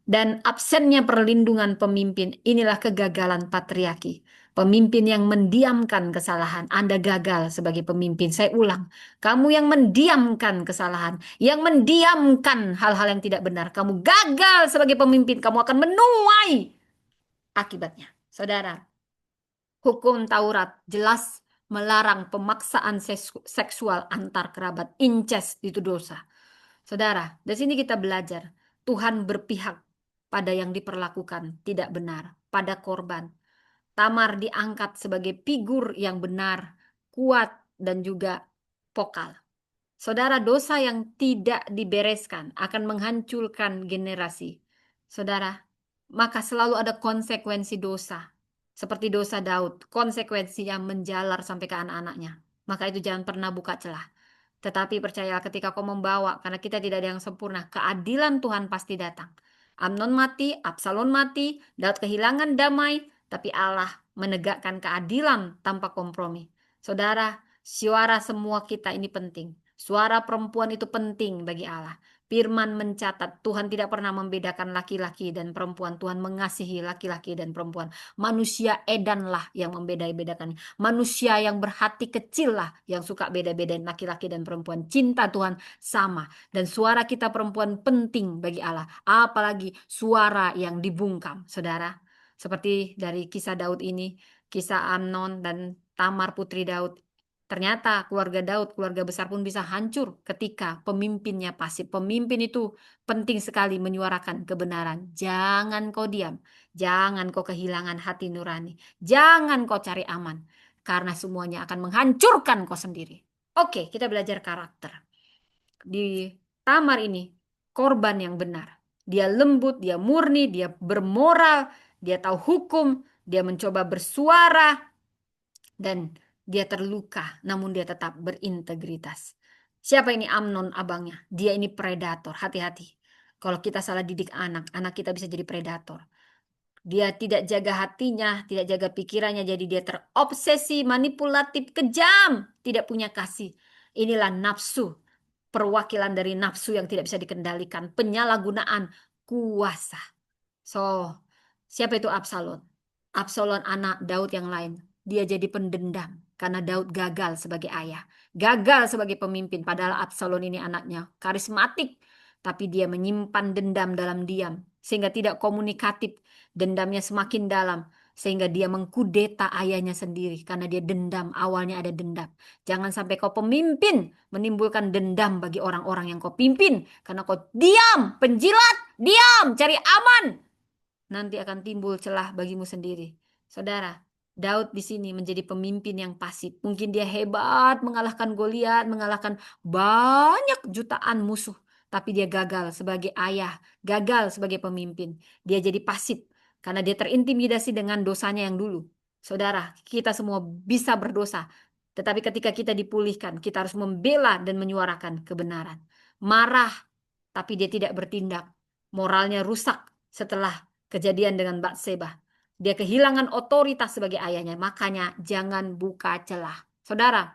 Dan absennya perlindungan pemimpin, inilah kegagalan patriarki. Pemimpin yang mendiamkan kesalahan, Anda gagal sebagai pemimpin. Saya ulang, kamu yang mendiamkan kesalahan, yang mendiamkan hal-hal yang tidak benar, kamu gagal sebagai pemimpin, kamu akan menuai akibatnya. Saudara, hukum Taurat jelas melarang pemaksaan seksual antar kerabat, incest itu dosa. Saudara, dari sini kita belajar Tuhan berpihak pada yang diperlakukan tidak benar, pada korban. Tamar diangkat sebagai figur yang benar, kuat, dan juga vokal. Saudara, dosa yang tidak dibereskan akan menghancurkan generasi. Saudara, maka selalu ada konsekuensi dosa. Seperti dosa Daud, konsekuensinya menjalar sampai ke anak-anaknya. Maka itu jangan pernah buka celah. Tetapi percayalah ketika kau membawa, karena kita tidak ada yang sempurna, keadilan Tuhan pasti datang. Amnon mati, Absalom mati, Daud kehilangan damai, tapi Allah menegakkan keadilan tanpa kompromi. Saudara, suara semua kita ini penting. Suara perempuan itu penting bagi Allah. Firman mencatat Tuhan tidak pernah membedakan laki-laki dan perempuan. Tuhan mengasihi laki-laki dan perempuan. Manusia edanlah yang membeda-bedakan. Manusia yang berhati kecil lah yang suka beda-bedain laki-laki dan perempuan. Cinta Tuhan sama. Dan suara kita perempuan penting bagi Allah. Apalagi suara yang dibungkam, saudara. Seperti dari kisah Daud ini, kisah Amnon dan Tamar putri Daud. Ternyata keluarga Daud, keluarga besar pun bisa hancur ketika pemimpinnya pasif. Pemimpin itu penting sekali menyuarakan kebenaran. Jangan kau diam. Jangan kau kehilangan hati nurani. Jangan kau cari aman. karena semuanya akan menghancurkan kau sendiri. Oke, kita belajar karakter. Di Tamar ini, korban yang benar. Dia lembut, dia murni, dia bermoral, dia tahu hukum, dia mencoba bersuara, dan dia terluka, namun dia tetap berintegritas. Siapa ini Amnon abangnya? Dia ini predator, hati-hati. Kalau kita salah didik anak, anak kita bisa jadi predator. Dia tidak jaga hatinya, tidak jaga pikirannya, jadi dia terobsesi, manipulatif, kejam, tidak punya kasih. Inilah nafsu, perwakilan dari nafsu yang tidak bisa dikendalikan, penyalahgunaan kuasa. So, siapa itu Absalom? Absalom anak Daud yang lain. Dia jadi pendendam karena Daud gagal sebagai ayah, gagal sebagai pemimpin. Padahal Absalom ini anaknya karismatik, tapi dia menyimpan dendam dalam diam sehingga tidak komunikatif. Dendamnya semakin dalam sehingga dia mengkudeta ayahnya sendiri karena dia dendam. Awalnya ada dendam. Jangan sampai kau pemimpin menimbulkan dendam bagi orang-orang yang kau pimpin karena kau diam, penjilat, diam, cari aman. Nanti akan timbul celah bagimu sendiri. Saudara, Daud di sini menjadi pemimpin yang pasif. Mungkin dia hebat mengalahkan Goliat, mengalahkan banyak jutaan musuh. Tapi dia gagal sebagai ayah, gagal sebagai pemimpin. Dia jadi pasif karena dia terintimidasi dengan dosanya yang dulu. Saudara, kita semua bisa berdosa. Tetapi ketika kita dipulihkan, kita harus membela dan menyuarakan kebenaran. Marah, tapi dia tidak bertindak. Moralnya rusak setelah kejadian dengan Batseba. Dia kehilangan otoritas sebagai ayahnya. Makanya jangan buka celah. Saudara,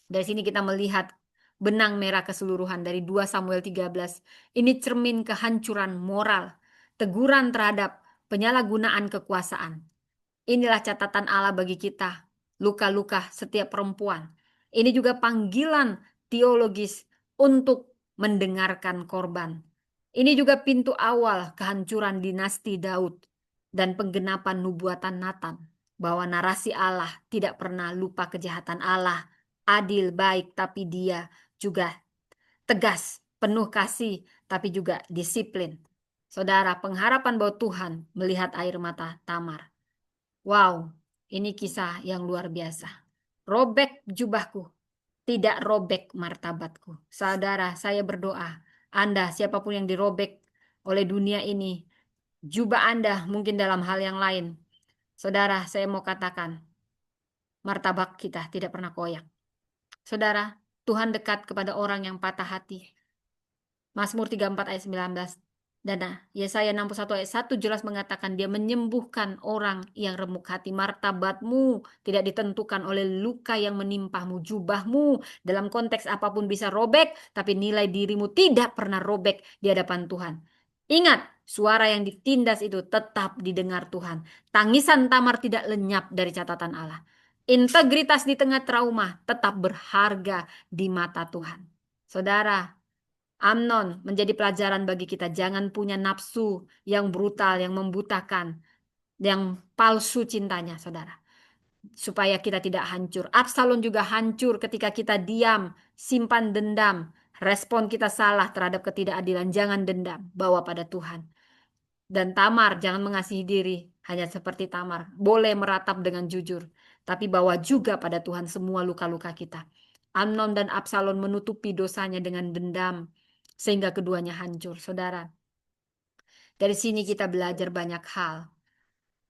dari sini kita melihat benang merah keseluruhan dari 2 Samuel 13. Ini cermin kehancuran moral. Teguran terhadap penyalahgunaan kekuasaan. Inilah catatan Allah bagi kita. Luka-luka setiap perempuan. Ini juga panggilan teologis untuk mendengarkan korban. Ini juga pintu awal kehancuran dinasti Daud dan penggenapan nubuatan Nathan bahwa narasi Allah tidak pernah lupa kejahatan Allah, adil, baik, tapi dia juga tegas, penuh kasih, tapi juga disiplin. Saudara, pengharapan bahwa Tuhan melihat air mata Tamar. Wow, ini kisah yang luar biasa. Robek jubahku, tidak robek martabatku. Saudara, saya berdoa, Anda siapapun yang dirobek oleh dunia ini, jubah Anda mungkin dalam hal yang lain. Saudara, saya mau katakan, martabat kita tidak pernah koyak. Saudara, Tuhan dekat kepada orang yang patah hati. Mazmur 34 ayat 19. Dan Yesaya 61 ayat 1 jelas mengatakan dia menyembuhkan orang yang remuk hati. Martabatmu tidak ditentukan oleh luka yang menimpamu. Jubahmu dalam konteks apapun bisa robek, tapi nilai dirimu tidak pernah robek di hadapan Tuhan. Ingat, suara yang ditindas itu tetap didengar Tuhan. Tangisan Tamar tidak lenyap dari catatan Allah. Integritas di tengah trauma tetap berharga di mata Tuhan. Saudara, Amnon menjadi pelajaran bagi kita. Jangan punya nafsu yang brutal, yang membutakan, yang palsu cintanya, saudara. Supaya kita tidak hancur. Absalom juga hancur ketika kita diam, simpan dendam. Respon kita salah terhadap ketidakadilan. Jangan dendam, bawa pada Tuhan. Dan Tamar, jangan mengasihi diri. Hanya seperti Tamar. Boleh meratap dengan jujur. Tapi bawa juga pada Tuhan semua luka-luka kita. Amnon dan Absalom menutupi dosanya dengan dendam. Sehingga keduanya hancur. Saudara, dari sini kita belajar banyak hal.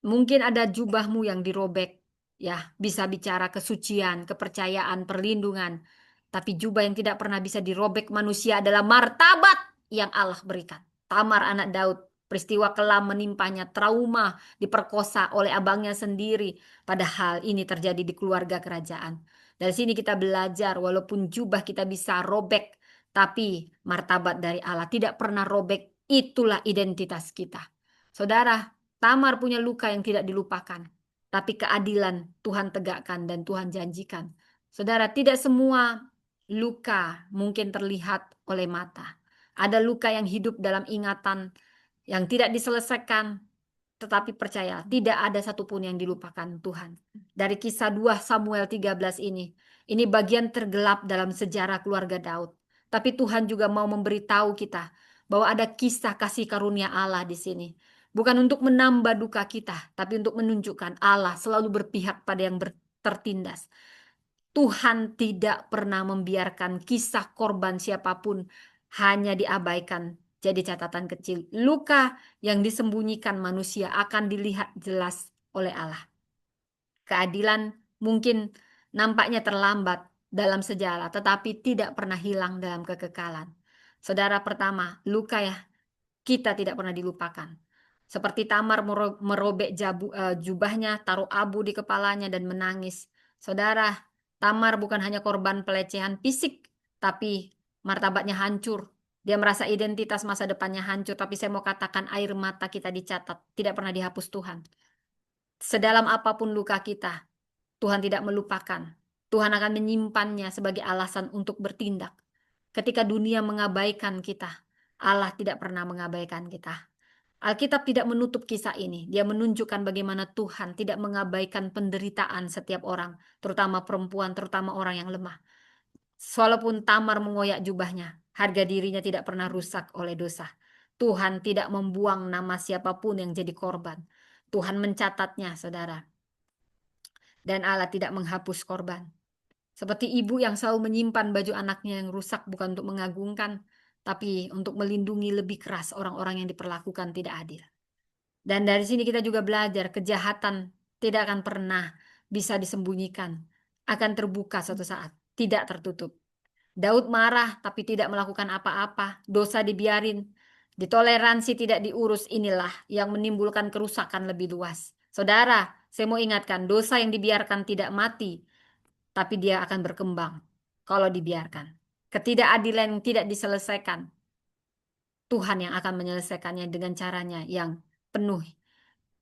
Mungkin ada jubahmu yang dirobek. Ya, bisa bicara kesucian, kepercayaan, perlindungan. Tapi jubah yang tidak pernah bisa dirobek manusia adalah martabat yang Allah berikan. Tamar anak Daud, peristiwa kelam menimpanya, trauma, diperkosa oleh abangnya sendiri. Padahal ini terjadi di keluarga kerajaan. Dari sini kita belajar walaupun jubah kita bisa robek, tapi martabat dari Allah tidak pernah robek. Itulah identitas kita. Saudara, Tamar punya luka yang tidak dilupakan. Tapi keadilan Tuhan tegakkan dan Tuhan janjikan. Saudara, tidak semua luka mungkin terlihat oleh mata. Ada luka yang hidup dalam ingatan yang tidak diselesaikan. Tetapi percaya, tidak ada satupun yang dilupakan Tuhan. Dari kisah 2 Samuel 13 ini bagian tergelap dalam sejarah keluarga Daud. Tapi Tuhan juga mau memberitahu kita bahwa ada kisah kasih karunia Allah di sini. Bukan untuk menambah duka kita, tapi untuk menunjukkan Allah selalu berpihak pada yang tertindas. Tuhan tidak pernah membiarkan kisah korban siapapun hanya diabaikan jadi catatan kecil. Luka yang disembunyikan manusia akan dilihat jelas oleh Allah. Keadilan mungkin nampaknya terlambat dalam sejarah, tetapi tidak pernah hilang dalam kekekalan. Saudara, pertama, luka ya, kita tidak pernah dilupakan. Seperti Tamar merobek jubahnya, taruh abu di kepalanya dan menangis. Saudara, Tamar bukan hanya korban pelecehan fisik, tapi martabatnya hancur. Dia merasa identitas masa depannya hancur, tapi saya mau katakan air mata kita dicatat, tidak pernah dihapus Tuhan. Sedalam apapun luka kita, Tuhan tidak melupakan. Tuhan akan menyimpannya sebagai alasan untuk bertindak. Ketika dunia mengabaikan kita, Allah tidak pernah mengabaikan kita. Alkitab tidak menutup kisah ini. Dia menunjukkan bagaimana Tuhan tidak mengabaikan penderitaan setiap orang, terutama perempuan, terutama orang yang lemah. Walaupun Tamar mengoyak jubahnya, harga dirinya tidak pernah rusak oleh dosa. Tuhan tidak membuang nama siapapun yang jadi korban. Tuhan mencatatnya, saudara. Dan Allah tidak menghapus korban. Seperti ibu yang selalu menyimpan baju anaknya yang rusak bukan untuk mengagungkan, tapi untuk melindungi lebih keras orang-orang yang diperlakukan tidak adil. Dan dari sini kita juga belajar kejahatan tidak akan pernah bisa disembunyikan, akan terbuka suatu saat, tidak tertutup. Daud marah tapi tidak melakukan apa-apa, dosa dibiarin, ditoleransi tidak diurus, inilah yang menimbulkan kerusakan lebih luas. Saudara, saya mau ingatkan, dosa yang dibiarkan tidak mati, tapi dia akan berkembang kalau dibiarkan. Ketidakadilan yang tidak diselesaikan, Tuhan yang akan menyelesaikannya dengan caranya yang penuh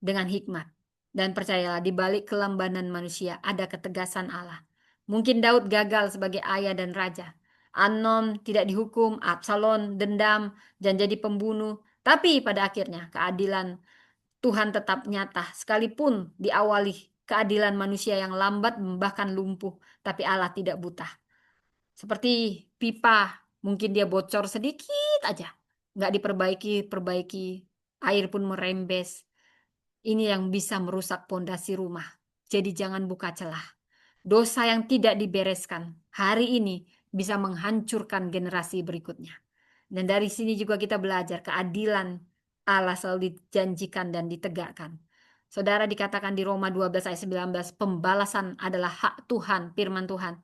dengan hikmat. Dan percayalah, di balik kelambanan manusia ada ketegasan Allah. Mungkin Daud gagal sebagai ayah dan raja. Amnon tidak dihukum, Absalom dendam dan jadi pembunuh. Tapi pada akhirnya keadilan Tuhan tetap nyata. Sekalipun diawali keadilan manusia yang lambat bahkan lumpuh. Tapi Allah tidak buta. Seperti pipa, mungkin dia bocor sedikit aja. Nggak perbaiki, air pun merembes. Ini yang bisa merusak pondasi rumah. Jadi jangan buka celah. Dosa yang tidak dibereskan hari ini bisa menghancurkan generasi berikutnya. Dan dari sini juga kita belajar keadilan Allah selalu dijanjikan dan ditegakkan. Saudara, dikatakan di Roma 12 ayat 19, pembalasan adalah hak Tuhan, firman Tuhan.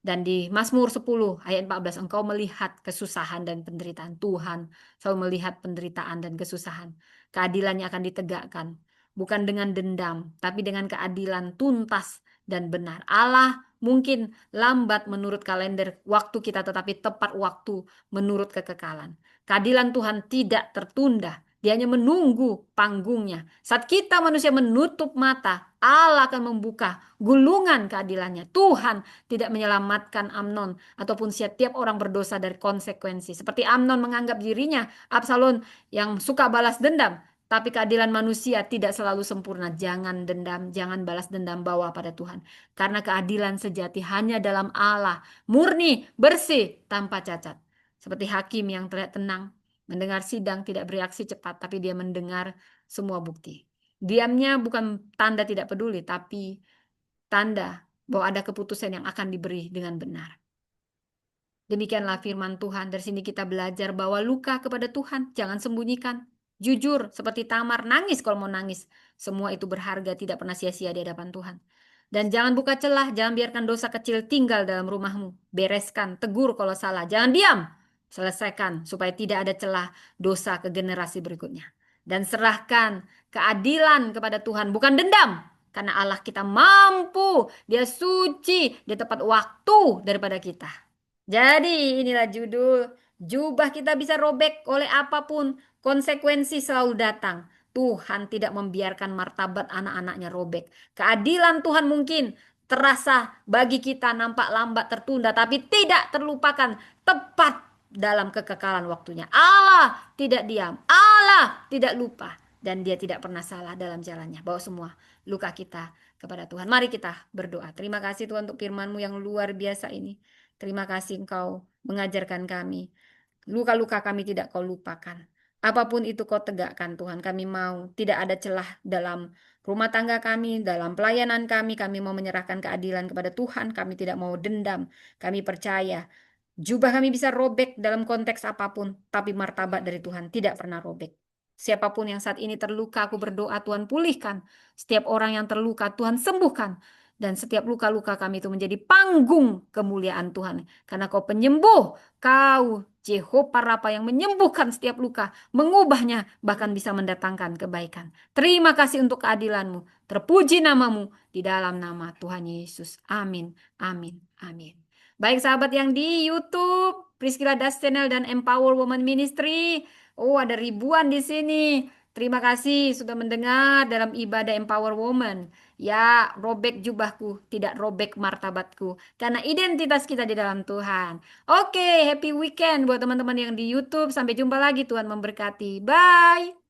Dan di Mazmur 10 ayat 14, engkau melihat kesusahan dan penderitaan. Tuhan selalu melihat penderitaan dan kesusahan. Keadilannya akan ditegakkan. Bukan dengan dendam, tapi dengan keadilan tuntas dan benar. Allah mungkin lambat menurut kalender waktu kita, tetapi tepat waktu menurut kekekalan. Keadilan Tuhan tidak tertunda. Dia hanya menunggu panggungnya. Saat kita manusia menutup mata, Allah akan membuka gulungan keadilannya. Tuhan tidak menyelamatkan Amnon ataupun setiap orang berdosa dari konsekuensi. Seperti Amnon menganggap dirinya Absalom yang suka balas dendam. Tapi keadilan manusia tidak selalu sempurna. Jangan dendam, jangan balas dendam, bawa pada Tuhan. Karena keadilan sejati hanya dalam Allah. Murni, bersih, tanpa cacat. Seperti hakim yang terlihat tenang. Mendengar sidang tidak bereaksi cepat, tapi dia mendengar semua bukti. Diamnya bukan tanda tidak peduli, tapi tanda bahwa ada keputusan yang akan diberi dengan benar. Demikianlah firman Tuhan. Dari sini kita belajar bahwa luka kepada Tuhan jangan sembunyikan. Jujur seperti Tamar, nangis kalau mau nangis. Semua itu berharga, tidak pernah sia-sia di hadapan Tuhan. Dan jangan buka celah, jangan biarkan dosa kecil tinggal dalam rumahmu. Bereskan, tegur kalau salah. Jangan diam. Selesaikan supaya tidak ada celah dosa ke generasi berikutnya. Dan serahkan keadilan kepada Tuhan, bukan dendam. Karena Allah kita mampu, Dia suci, Dia tepat waktu daripada kita. Jadi inilah judul, jubah kita bisa robek oleh apapun, konsekuensi selalu datang. Tuhan tidak membiarkan martabat anak-anaknya robek. Keadilan Tuhan mungkin terasa bagi kita nampak lambat tertunda, tapi tidak terlupakan, tepat dalam kekekalan waktunya. Allah tidak diam, Allah tidak lupa, dan Dia tidak pernah salah dalam jalannya. Bawa semua luka kita kepada Tuhan. Mari kita berdoa. Terima kasih Tuhan untuk firman-Mu yang luar biasa ini. Terima kasih Engkau mengajarkan kami. Luka-luka kami tidak Kau lupakan. Apapun itu kau tegakkan Tuhan. Kami mau tidak ada celah dalam rumah tangga kami, dalam pelayanan kami. Kami mau menyerahkan keadilan kepada Tuhan. Kami tidak mau dendam. Kami percaya. Jubah kami bisa robek dalam konteks apapun, tapi martabat dari Tuhan tidak pernah robek. Siapapun yang saat ini terluka, aku berdoa Tuhan pulihkan. Setiap orang yang terluka, Tuhan sembuhkan. Dan setiap luka-luka kami itu menjadi panggung kemuliaan Tuhan. Karena kau penyembuh, kau Jehovah Rafa yang menyembuhkan setiap luka, mengubahnya, bahkan bisa mendatangkan kebaikan. Terima kasih untuk keadilanmu. Terpuji namamu di dalam nama Tuhan Yesus. Amin, amin, amin. Baik sahabat yang di YouTube, Priscilla Das Channel dan Empower Woman Ministry. Oh, ada ribuan di sini. Terima kasih sudah mendengar dalam ibadah Empower Woman. Ya, robek jubahku, tidak robek martabatku. Karena identitas kita di dalam Tuhan. Oke, happy weekend buat teman-teman yang di YouTube. Sampai jumpa lagi, Tuhan memberkati. Bye.